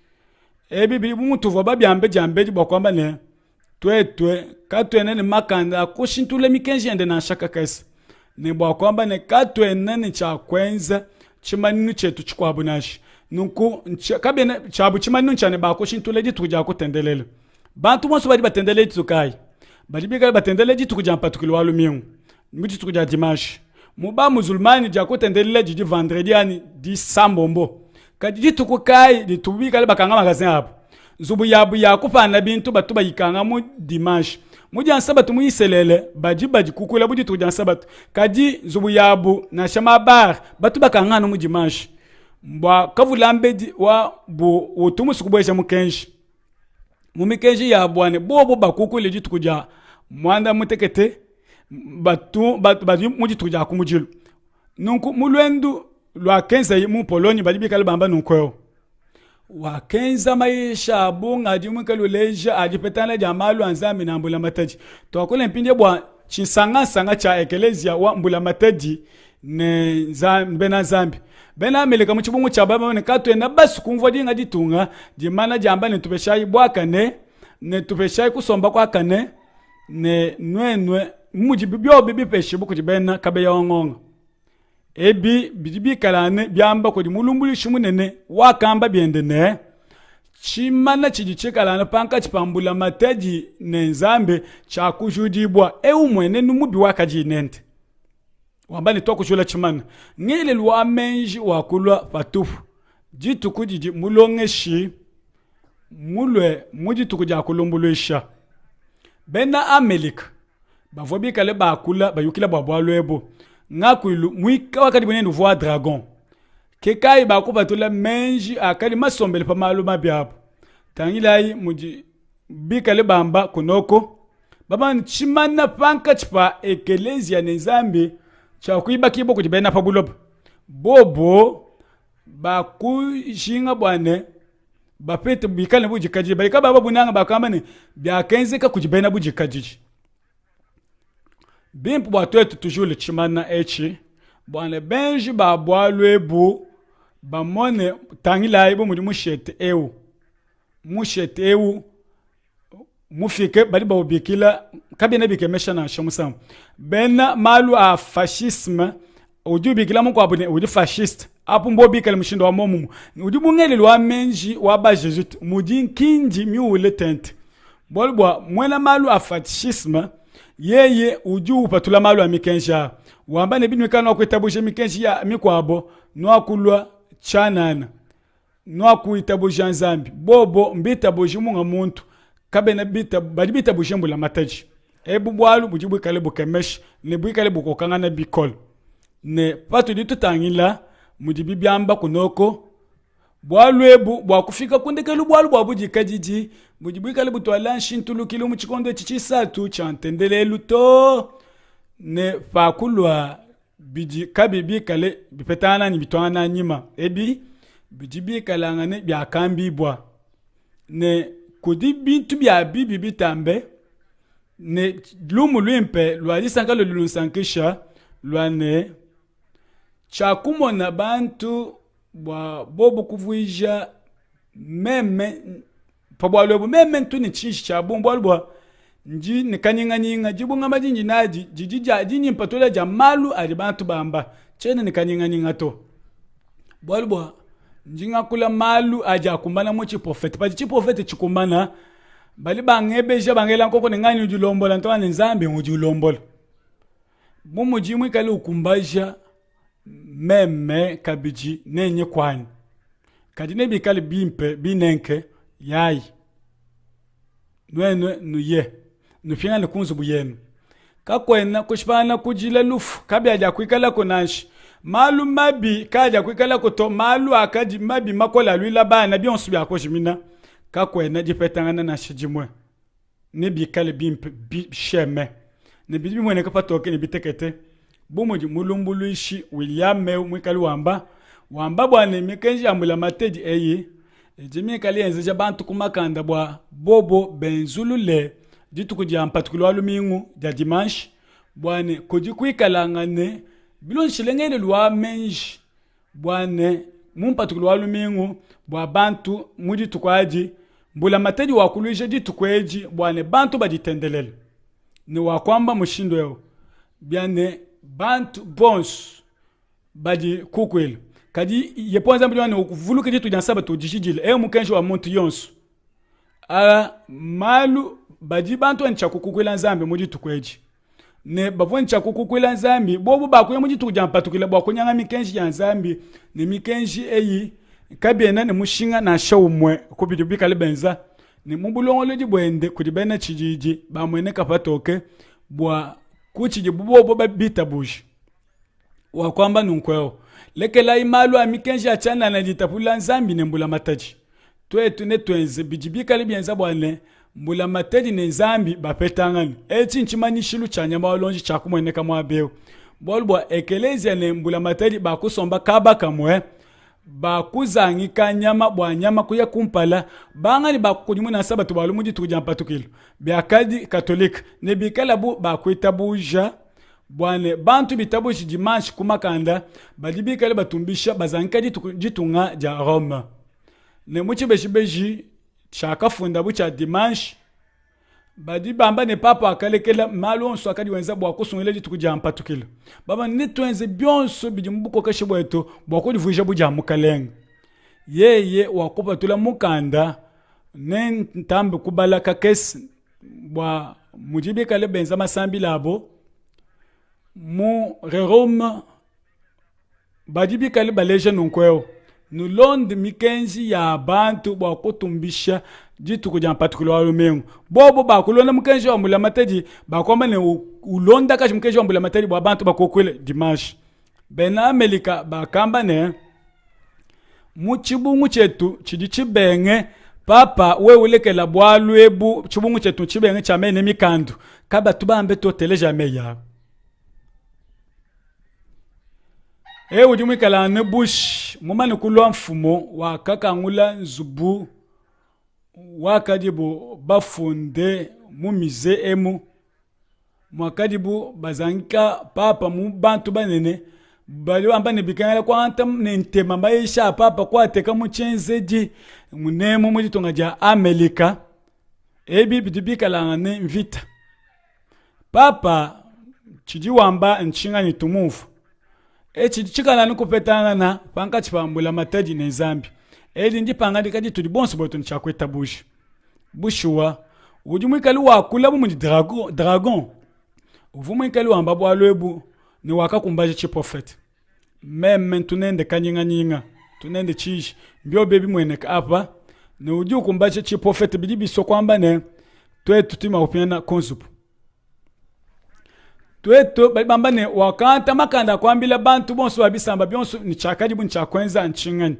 ebibi muntu voba byambe jambe bakwamba ne twetwe katwene ne makanda kushintule mikenji ende na shaka kesa ne bakwamba ne katwene ne chakwenza chimaninu chetu chikwabunashi nunku kabene chabu chimaninu chane bakushintule ditukuja kutendelele bantu monso badi batendele tukai badi bika batendele ditukujampa tukilwalu mingu mudi tukuja dimanche muba musulmani jakutendelele jiji vendredi ani di sambombo kadiji tukukai ditubika le bakanga magazin hapo zubu yabu yakupana bintu batuba yikanga mu dimanche muja nsabatu muyiselele baji kukula budi tuja nsabatu kadi zubu yabu na shama bar batuba kanga no mu dimanche mbwa kavulambe wa bu utumusu kubwesha mukenshi mumikenshi yabwane bobo bakukule jitukuja mwanda mutekete batu muji tuja kumujilu nunku mulwendu lwa kenza mu Polonye balibi kalibamba nunkweo wa kenza maisha bunga adimukalo leja adipetana jamalu anzami na mbula mataji to akole mpinde bwa chinsanga cha ekelezia wa mbula mataji ne bena zambi bena ameleka muchibungu cha baba ne katwe na basu kumvwa dinga ditunga jimana jamba ne tupeshai bwaka ne tupeshai kusomba kwa kane ne nwenwe muji bibyo bibi peshe buku jibena kabeya wangonga ebi bibi kalane byamba ko dimulumbuli shimunene wakamba byendene chimana chijichekalana panka chipambula mataji ne nzambe cha kujudibwa umwene numubi wakajinente wambani to kushula chimana ngile lwa menji wakulwa patufu jitu kujiji mulongeshi mulwe muji tukuja kulumbulwisha bena Amerika bavobika le bakula bayukila babwalwebo ngakuilu mwika wakati bwenye nuvua dragon kekai bakuba tula menji akali masombele pa maluma byabo tangilai muji bika le bamba kunoko baba nchimana panka chipa ekelezia nenzambi cha kuiba kibo kujibena pa bulobo bobo bakujinga bwane bapete bikale bujikaji balika baba bunanga bakamane byakenzeka kujibena bujikaji bimpu bwatwetu tujule chimana echi bwane benji babwalwebu bamone tangila ibo muri mushete ewu mufike bali bawbikila kabine bikemesha na shamusam bena malu a fascisme ujubikila mungu abune udi fasciste apu mbobikala mushindo wa momumu ujubungeli lwa menji wa ba Jesuit mudi kinji miule tente bolbwa mwena malu a fascisme yeye uju upatula malu ya mikensha wamba ne binwe kana okwetabusha mikensha ya mikwabo no akulwa chanana no akuitabusha nzambi bobo mbita boji munga muntu kabe na bita badibita bushembula mataji ebu bwalu bujibu kale bukemesh ne bwikale bukokanga na bikol ne patu ditu tangila mujibi byamba kunoko bwalwebu bwakufika kundekelu bwalu bwabujikajiji bujibwikale butwala nshintulukile mu chikondo chichisatu chantendelelu to ne fakulwa biji kabibi kale bipetana ni bitwana nyima ebi bijibi kalangane byakambi bwa ne kudi bintu bya bibi bitambe ne lumu lwimpe lwalisankalo lulunsankisha lwane chakumona bantu bwa bobo kuvuija meme pabwalwebu meme ntuni chishi cha bumbwalbwa nji nikanyinga jibunga majinji naji jijija jinyi mpatola ja malu ali bantu bamba chene nikanyinga to bwalbwa njinga kula malu aja kumbana mu chiprofete pa chiprofete chikumbana bali bangebeja bangela nkoko ningani ujulombola ntwana nzambe ujulombola mumujimwe kale ukumbaja meme kabiji nenye kwani kadi nebi kale bimpe binenke yayi nwenwe nuye nufina likunzu buyenu kakwena kushpana kujile lufu kabi aja kwikala konanshi malu mabi kaja kwikala koto malu akaji mabi makola lwila bana bionsu byako jimina kakwena jipetangana na shijimwe nebi kale bimpe sheme nebi bimwe nekapatoke nebi tekete bumuji mulumbulu ishi William meu mwikali wamba bwane mikenji ambula mateji eyi jimi kali enzeja bantu kumakanda bwa bobo benzulule ditu kujia mpatikulo alumingu ja dimanche bwane kujikuikalangane bilon shilengele luwa menji bwane mumpatikulo alumingu bwa bantu mudi tukwaji mbula mateji wakuluisha ditu kweji bwane bantu bajitendelele ni wakwamba mushindo yao biane bantu bons baji kukwelu kadi yeponza mbili wane ukuvuluke jitu jansaba tujishijile mukenshi wa muntu yonsu ala malu baji bantu ancha kukukwela nzambi mudi tukweji ne bavo ncha kukukwela nzambi bobo bakuye mudi tukujampa tukile bwa kunyanga mikenshi ya nzambi ne mikenshi eyi kabiena ne mushinga na shawumwe kubidubika libenza ne mubulongo di bwende kudibena chijiji ba mwene kapatoke bwa kuchiji bobo babita bushi wa kwamba nunkweo lekela imalu amikenji achana na jitapula nzambi ne mbula mataji twetu ne twenze bijibika libyenza bwane mbula mataji ne nzambi bapetangani eti nchimanishilu chanyama walonji chakumwene kama abeo bolbwa ekelezia ne mbula mataji bakusomba kaba kamwe bakuzangika nyama bwa nyama kuya kumpala bangani bakukudimu na sabatu balumuji tukujampa tukilo biakadi katolika ne bikala bu bakuitabuja bwane bantu bitabuji dimanche kumakanda badibikale batumbisha bazangika jitunga ja Rome ne muchi beji chaka funda bucha dimanche badibamba ne papa akalekela malonso akadi wenza bwa kusungile jitukujampa tukilo baba nitwenze byonso bijimbuko kashibweto bwa kudivuja buja mukalenga yeye wakupa tula mukanda ne ntambe kubala kakesi bwa mujibikale benza masambi labo mu Rome badibikale baleje nunkweo nulonde mikenji ya bantu bwa kutumbisha jitu kuja particular walumengu bobo bakulonda mkenji wa mbula mateji bakwamba ne ulonda kashi mkenji wa mbula mateji bwa bantu bakokwele dimanche bena Amerika bakamba ne muchibungu chetu chidi chibenge papa we ulekela bwalwebu chibungu chetu chibenge chamene mikandu kaba tubambe to teleja meya ujumikala ne bush mumani kulwa mfumo wa kakangula nzubu wakadibu bafunde mumize emu mwakadibu bazangika papa mu bantu banene bali wambane bikangala kwanta nentema maisha papa kwateka mu chenzeji munemo mujitonga ja Amerika ebi bidibikala ne mvita papa chijiwamba nchinga ni tumufu chikala nikupetana na panka chipambula mataji ne nzambi ndi pangadi kadi tudi bonso boto nchakweta bushwa ujumwikali wakula mu dragon uvumwikali wamba bwalwebu ni wakakumbaje chiprofete meme tunende kanyinga tunende chishi mbyo bebi mwene apa ne uju kumbaje chiprofete bidibi so kwamba ne twetu tima upena konzupu twetu bambane wakanta makanda kwambila bantu bonso babisamba byonso ni chakadibu nchakwenza nchingani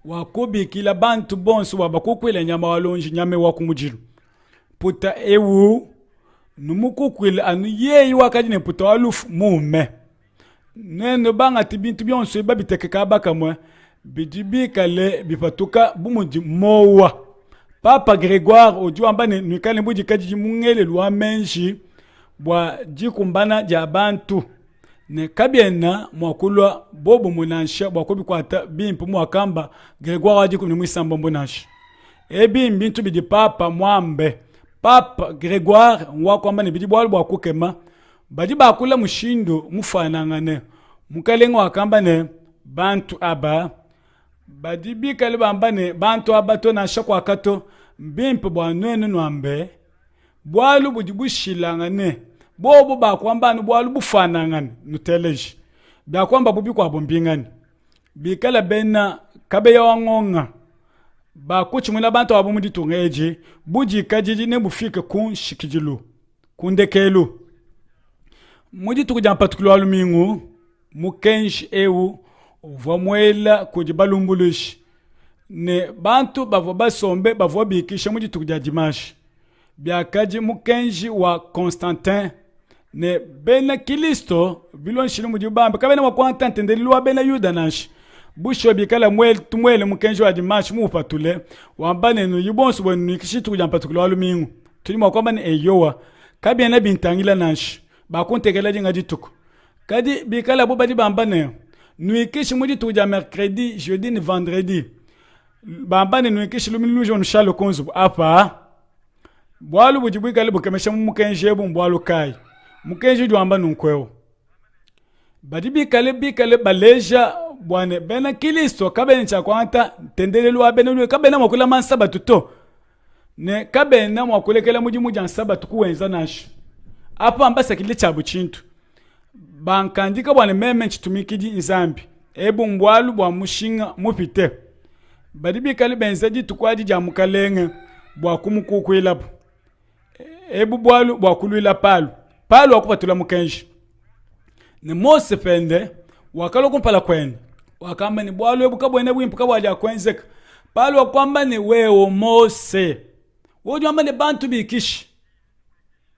wakubikila bantu bonso wabakukwila nyama walonji nyame wakumujilu puta ewu numukukwila anu yeyi wakadi ne puta walufu mume neno banga tibintu byonso babitekeka bakamwe bidibikale bipatuka bumuji mowa Papa Grégoire ojuamba ne nwikale mbuji kajiji mungele lwa menshi bwa jikumbana ja bantu ne kabiena mwakulwa bobo munansha bwakobi kwata bimpu mwakamba Grégoire ajiku ni mwisambo mbonansha ebi mbintu bidi papa mwambe Papa Grégoire mwakwamba ne bidi bwalu bwakukema badi bakula mushindo mufanangane mukalengo akamba ne bantu aba badi bikale bambane bantu aba to na shakwa kato mbimpu bwanwenu nwambe bwalu budi bushilangane bobo bakwamba bwalu bufanangane nuteleji bakwamba bubi kwa bombingani bikala bena kabe ya wangonga bakuchimula bantu abo muditungeje buji kajiji ne bufike kun shikijilu kundekelu mudi tukuja particular lumingu mukenji ewu vamwela kujibalumbulushi ne bantu bavo basombe bavo bikisha mudi tukuja dimanche biakaji mukenji wa Constantin ne bena Kilisto bilon shinu mudi bamba kabena wa kwanta ndelwa bena Yuda nashi busho bikala mwele mukenji wa dimanche mu patule wambane no yibonso bonu kishi tukuja particular lumingu tulimo kwamba ne eyowa kabena bintangila nashi bakuntekela jinga dituko kadi bikala bo badi bambane nuikishi mudi tukuja mercredi jeudi ni vendredi bambane nuikishi lumilu jonu shalo konzu apa bwalu bujibwikale bukemesha mukenje bu mbwalu kai mukenje jwamba nunkweo badi bikale baleja bwane bena Kilisto kabene cha kwanta tendelelu abene kabena mwakula mansaba tuto ne kabena mwakulekela muji ansaba kuwenza nashi apa ambasa kile cha buchintu bankandika bwane meme chitumikiji nzambi ebu mbwalu bwa mushinga mupite badi bikale benzaji tukwaji jamukalenge bwa kumukukwila ebu bwalu bwa kulwila palu wakupatula mukenji ne mose pende wakalo kumpala kwene wakamba ni bwalu ebu kabwene bwimpu kabwaja kwenzeka palu wakwamba ni wewo mose wojo amba ne bantu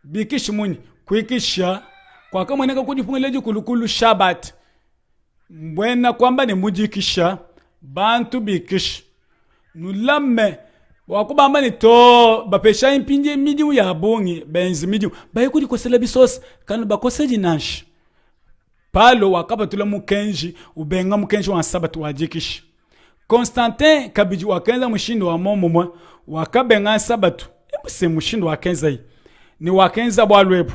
bikishi muni kuikisha kwa kama mweneka kujipungeleji kulukulu shabat mbwena kwamba ni mujikisha bantu bikishi nulame wakubamba ni to bapesha impinje midimu ya bongi benzi midimu baye kudi kosela bisos kanu bakoseji nash palo wakapatula mukenji ubenga mukenji wa sabatu wajikishi Constantin kabiji wakenza mushindo wa momo wakabenga sabatu se mushindo wakenza yi ni wakenza bwalwebu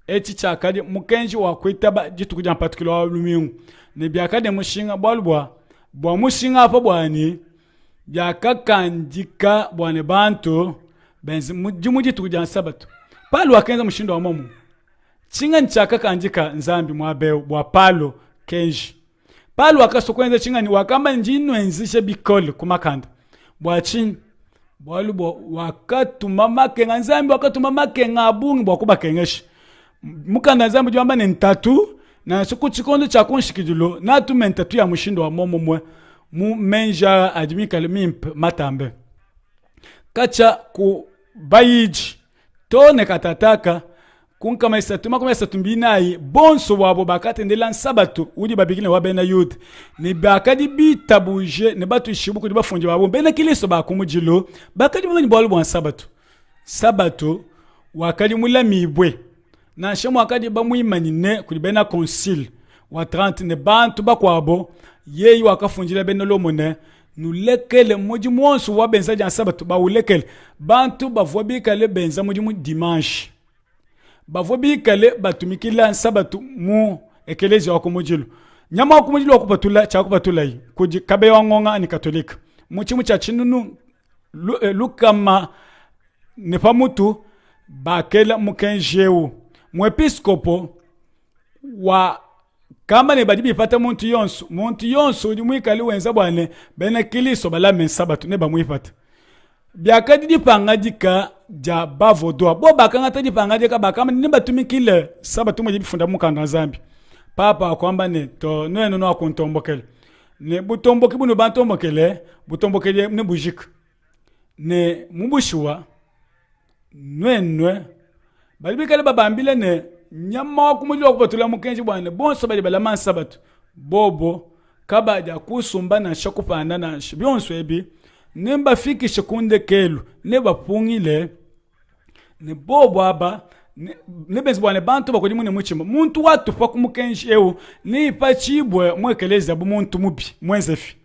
eti chakadi mukenji wakwitaba jitukuja particular wa lumingu ni biakade mushinga bwalubwa bwa mushinga apa bwani byakakandika bwane bantu benzi muji tukuja sabatu palo wakenza mushindo wa momo chinga nchaka kanjika nzambi mwabeo bwa palo kenji palo wakasokwenza chinga ni wakamba njino enzishe bikole kumakanda bwa chini bwalu wakatuma makenga nzambi wakatuma makenga abungi bwa kuba kengeshi mukanda nzambi jwamba ni ntatu na suku chikondo cha kunshikijulo na tume ntatu ya mushindo wa momo mwe mu menja adimikale mimp matambe kacha ku bayiji tone katataka kunkama isatuma kuma isatumbinayi bonso wabo bakatendela nsabatu udi babikile wabena youth ni bakadi bitabuje ne batu ishibuku di bafunje babo bena Kilisto bakumujilo bakadi mwenye bwalu bwa sabatu wakadi mula mibwe na shemu wakadi bamuimanine kuli bena concile wa 30 ne bantu bakwabo yeyi wakafunjila bena lomone nulekele muji mwonsu wabenza jan sabatu bawulekele bantu bavwabikale benza muji mu dimanche bavwabikale batumikila sabatu mu ekelezi wakumujilo nyama wakumujilo wakupatula chakupatula yi kuji kabe wangonga ni katolika muchi mucha chinunu lukama nepamutu bakela mukenjeu mwepiskopo wa kama ne badibi pata muntu yonso udi mwikali wenza bwane bena Kilisto balame sabatu ne bamwipata biakadi dipanga dika ja bavodoa bo bakanga tadi panga dika bakama ne batumikile sabatu mo dibifunda mukanda zambi papa kwamba ne to no akuntombokele ne butomboki bunu bantombokele butombokele ne bujik ne mubushuwa nwe bali bikale babambile ne nyama kumulio kupatula mukenji bwana bonso bali bala mansabatu bobo kabaja kusumba na shakupanda na byonso ebi nemba fiki sekunde kelu ne bapungile ne bobo aba ne benzi bwana bantu bakodi mune muchimba muntu watu pa kumukenji ewu ni pachibwe mwekeleza bu muntu mubi mwenzefi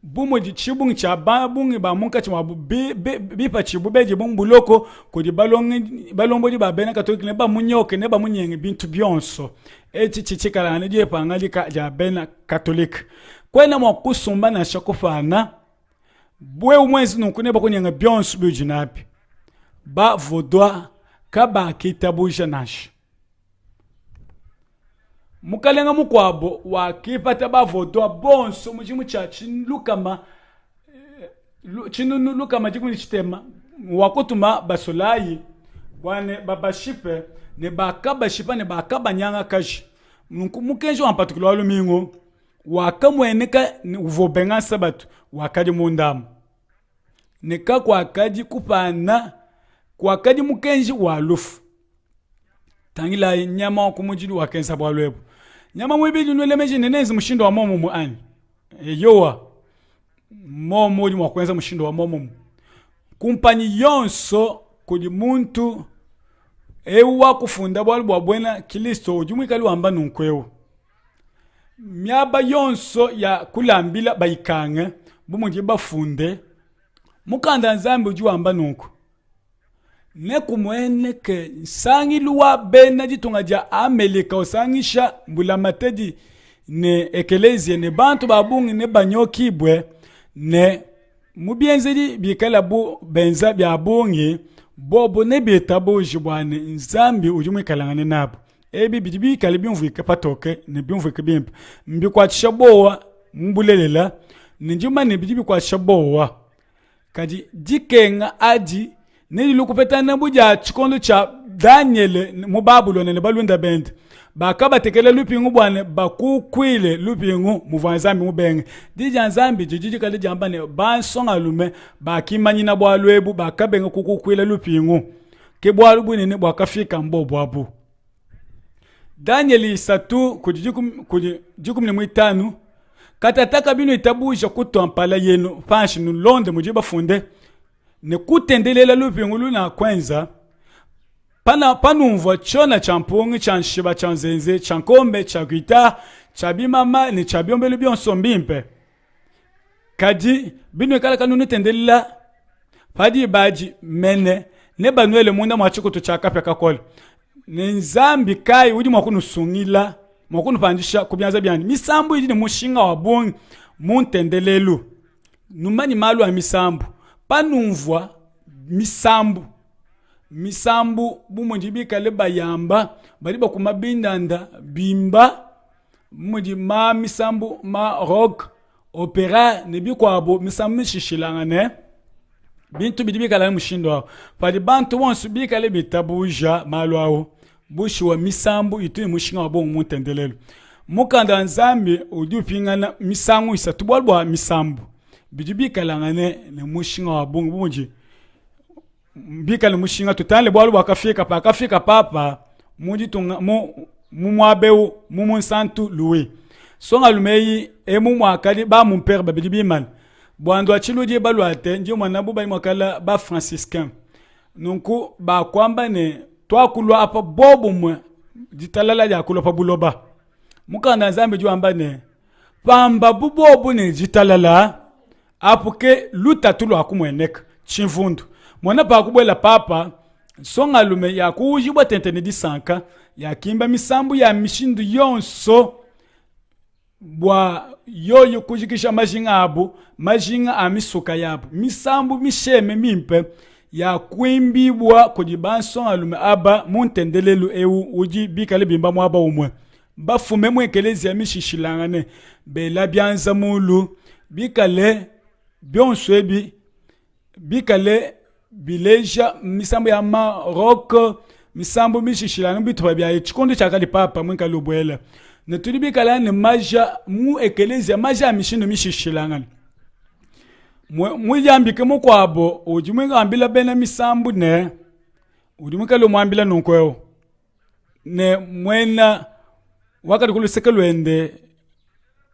bumo di chibung cha babung ba munka chwa bi pachibu beje bung buloko kodi balombo di babena katoki ne ba munyoke ne ba munyenge bintu byonso eti chichikala ne die pangali ka ja bena katolik kwena mo kusumba na shakufana bwe umwenzi nunkune ba kunyanga byonso bijinapi ba vodwa kaba kitabuja nash mukalenga mukwabo wakipata bavodwa bonso muchimu cha chinlukama chinunu lukama chikuni chitema wakotuma basolayi bwane babashipe ne bakaba shipa ne bakaba nyanga kashi mukenjo en particulier lumingo wakamweneka uvobenga sabatu wakadi mundamu neka kwa kadi kupana kwa kadi mukenji walufu tangila nyama kumujili wakensa bwalwebo nyama mwibidi nwele meji nenezi mshindo wa momo muani yowa momo di mwakwenza mshindo wa momo kumpani yonso kudi muntu ewa kufunda bwalu bwabwena kilisto ujumwikali wamba nunkwewo myaba yonso ya kulambila bayikange bumuji bafunde mukanda nzambi uju wamba nunku ne kumwene ke sangi luwa bena jitunga ja Amerika osangisha mbula matedi ne ekelezia ne bantu babungi ne banyoki bwe ne mubienzeli bikala bu benza bya bungi bobo ne betabo jibwane nzambi ujumwikalangane nabo ebi bidibi kale byumvu ikapatoke ne byumvu ikabimpa mbikwatisha bowa mbulelela ninjuma ne bidibi kwatisha bowa kadi dikenga adi neli lukupetana buja chikondo cha Daniel mu Babylon ne balunda bend bakaba tekele lupingu bwane bakukwile lupingu muvanzambi mubenge dija nzambi jijiji kale jamba ne bansonga lume bakimanyina bwalwebu bakabenga kukukwile lupingu ke bwalu bunene bwakafika mbobo abu Daniel satu kujikum ne mwitanu katataka bino itabuja kutompala yenu panshi nu londe mujiba funde ne kutendelela lupingu luna kwenza panumva chona champungi chanshiba chanzenze chankombe chakwita chabimama ni chabiombelu byonso mbimpe kadi bino kala kanunu tendelela padi baji mene ne banwele munda mwachikutu chakapya kakole ne nzambi kai udi mwakunu sungila mwakunu pandisha kubyanza byani misambu idi ne mushinga wa bungi muntendelelu numani malu wa misambu panumvwa misambu bumunjibika le bayamba bali bakumabindanda bimba mudi ma misambu ma rock opera ne bikwabo misambu mishishilanga ne bintu bidibika la mushindo pali bantu wonsu bika le bitabuja malwawo bushwa misambu itu mushinga wabo muntendelelo mukanda nzambi udupingana misangu isatu bwalwa misambu bidibika langane ne mushinga wabungu bunji mbika le mushinga tutale bwalu bakafika papa muji tunga mumwabeu mumunsantu luwe songa lumeyi emumwakali ba mumpere babidibiman bwando achiludi balwate ndio mwanabu ba mwakala ba franciscain nunku ba kwamba ne twakulwa apa bobo mwe ditalala ya kulwa pa buloba mukanda nzambe ju ambane pamba bubobu ne ditalala apuke lutatulu akumweneka chimvundu mwana pa kubwela papa songa lume ya kujibwa tentene disanka ya kimba misambu ya mishindu yonso bwa yoyo kujikisha majinga abu majinga amisuka yabu misambu misheme mimpe ya kwimbibwa kujibanso alume aba muntendelelu ewu uji bikale bimba mwaba umwe bafume mwekelezi ya mishishilangane bela byanza mulu bikale byonso ebi bikale bileja misambu ya Maroc misambu mishishilanga bitwa bya chikondo chakali papa mwenkalo bwela ne tulibi kala ne maja mu ekelezia maja mishino mishishilangana mu yambi ke mu kwabo ujimwe ngambila bena misambu ne ujimwe kalo mwambila nonkweo ne mwena wakati kulusekelwende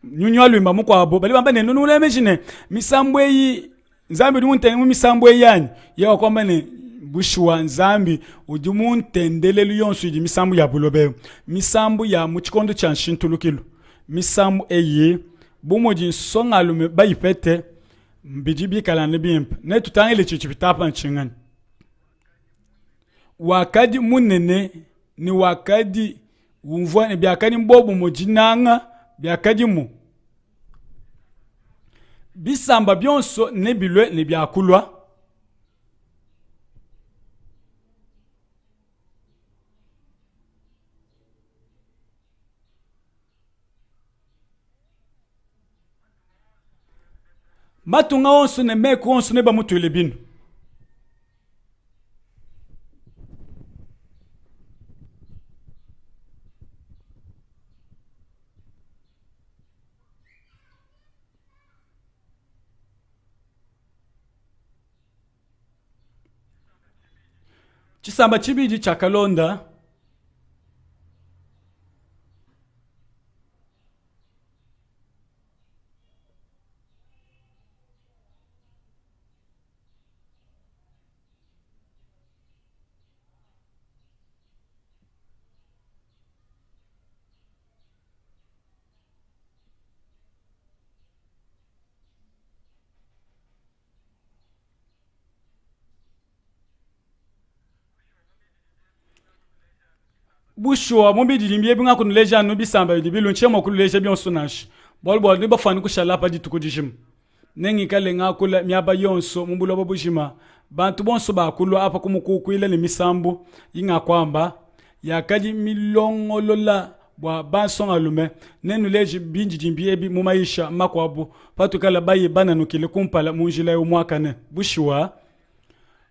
nyunyo alwimba mu kwabo bali bamba ne nunule meshine misambu yi nzambi dumunte mu misambu yani yawa kwamba ne bushwa nzambi udimuntendelelu yonsu idi misambu ya bulobe misambu ya muchikondo cha nshintulukilo misambu eye bumoji songalume bayipete mbijibi kalane bimp ne tutangile chichipitapa nchingani wakadi munene ni wakadi umvwa ne byakadi mbobu mojinanga byakadi mu bisamba byonso ne bilwe ne byakulwa matunga onso ne meku onso ne bamutwele bino chisamba chibiji cha kalonda bushwa mumbi dilimbiye binga kunuleja no bisamba bidibilu nchemo kunuleja byonsunash bolbol ni bafani kushalapa ditukujishim nengi kale ngakula myaba yonso mumbulo bobushima bantu bonso bakulwa apa kumukuku ile ni misambu inga kwamba yakadi milongolola bwa bansonga lume nenuleji binji dimbiye bi mumaisha makwabu patukala bayi bana nukile kumpala munjila yo mwakane bushwa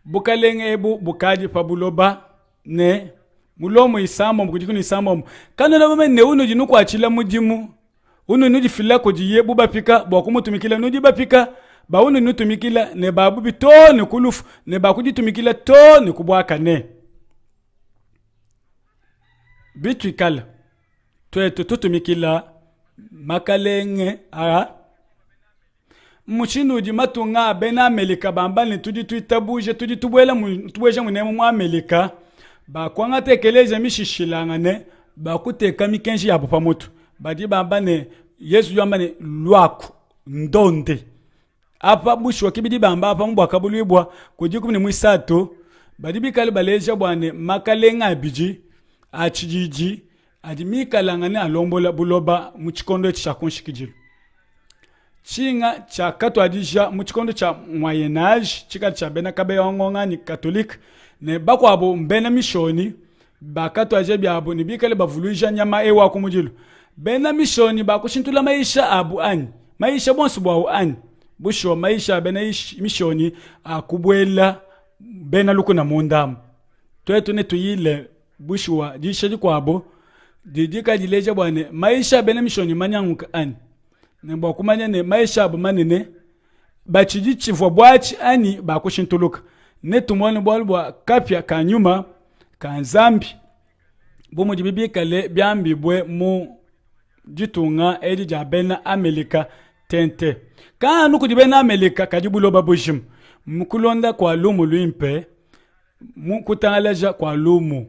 bukalenge ebu bukaji pabuloba ne mulomo isamo mukujikuni isamo kana na ne uno jinu kwa chila mujimu uno nudi fila ko jiye buba pika bwa kumutumikila nudi bapika ba uno nutumikila ne babu bito ne kulufu ne ba kujitumikila to ne kubwaka ne bitu ikala tweto tutumikila makalenge a muchinu di matunga bena Amerika bamba ne tudi tuitabuje tudi tubwela tubweje munemu mu Amerika ba kwanga tekeleza mishishilanga ne ba kuteka mikenji ya bupa mutu badi bamba ne Yesu yamba ne lwaku ndonde apa bushwa kibidi bamba apa mbwa kabulibwa kujiku ni mwisato badi bikali baleja bwane makalenga abiji achijiji adimikalanga ne alombola buloba muchikondo cha konshikijilo chinga cha katwadisha muchikondo cha moyenage chika cha bena kabe yongonga ni katolika ne bakwabo mbena mishoni bakatwaje byabo ni bikale bavuluja nyama ewa kumujilo bena mishoni bakushintula maisha abu ani maisha bonsu bwa ani busho maisha bena mishoni akubwela bena lukuna mundamu twetu ne tuyile bushwa disha dikwabo didika dileja bwane maisha bena mishoni manyanguka ani nembo kumanya ne maisha abu manene bachiji chivwa bwachi ani bakushintuluka netumone bolbwa kapya kanyuma kanzambi bomo dibibi kale byambi bwe mu jitunga edi jabena Amerika tente kanu kudibena Amerika kajibulo babushim mukulonda kwa lumu luimpe mukutangalaja kwa lumu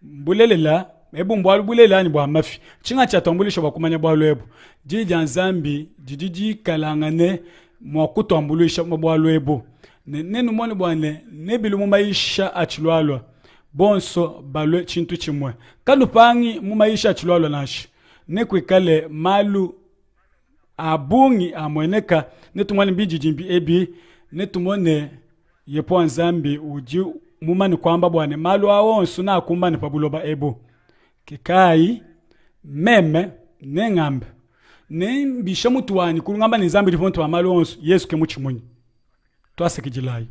bulelela ebu mbwalu bulela ni bwa mafi chinga chatambulisho bakumanya bwalu ebu jija nzambi jijiji kalangane mwakutambulisha bwalu ebu nenu moni bwane nebilu mumaisha achilwalwa bonso balwe chintu chimwe kanu pangi mumaisha achilwalwa nashi nekwikale malu abungi amweneka netumwani mbijijimbi ebi netumone yepo nzambi uji mumani kwamba bwane malu awonsu na kumbani pabuloba ebo kikai meme nengambe nembisha mutuwani kulungamba nzambi liponto amalu onsu Yesu kemuchimunyi twasekijilai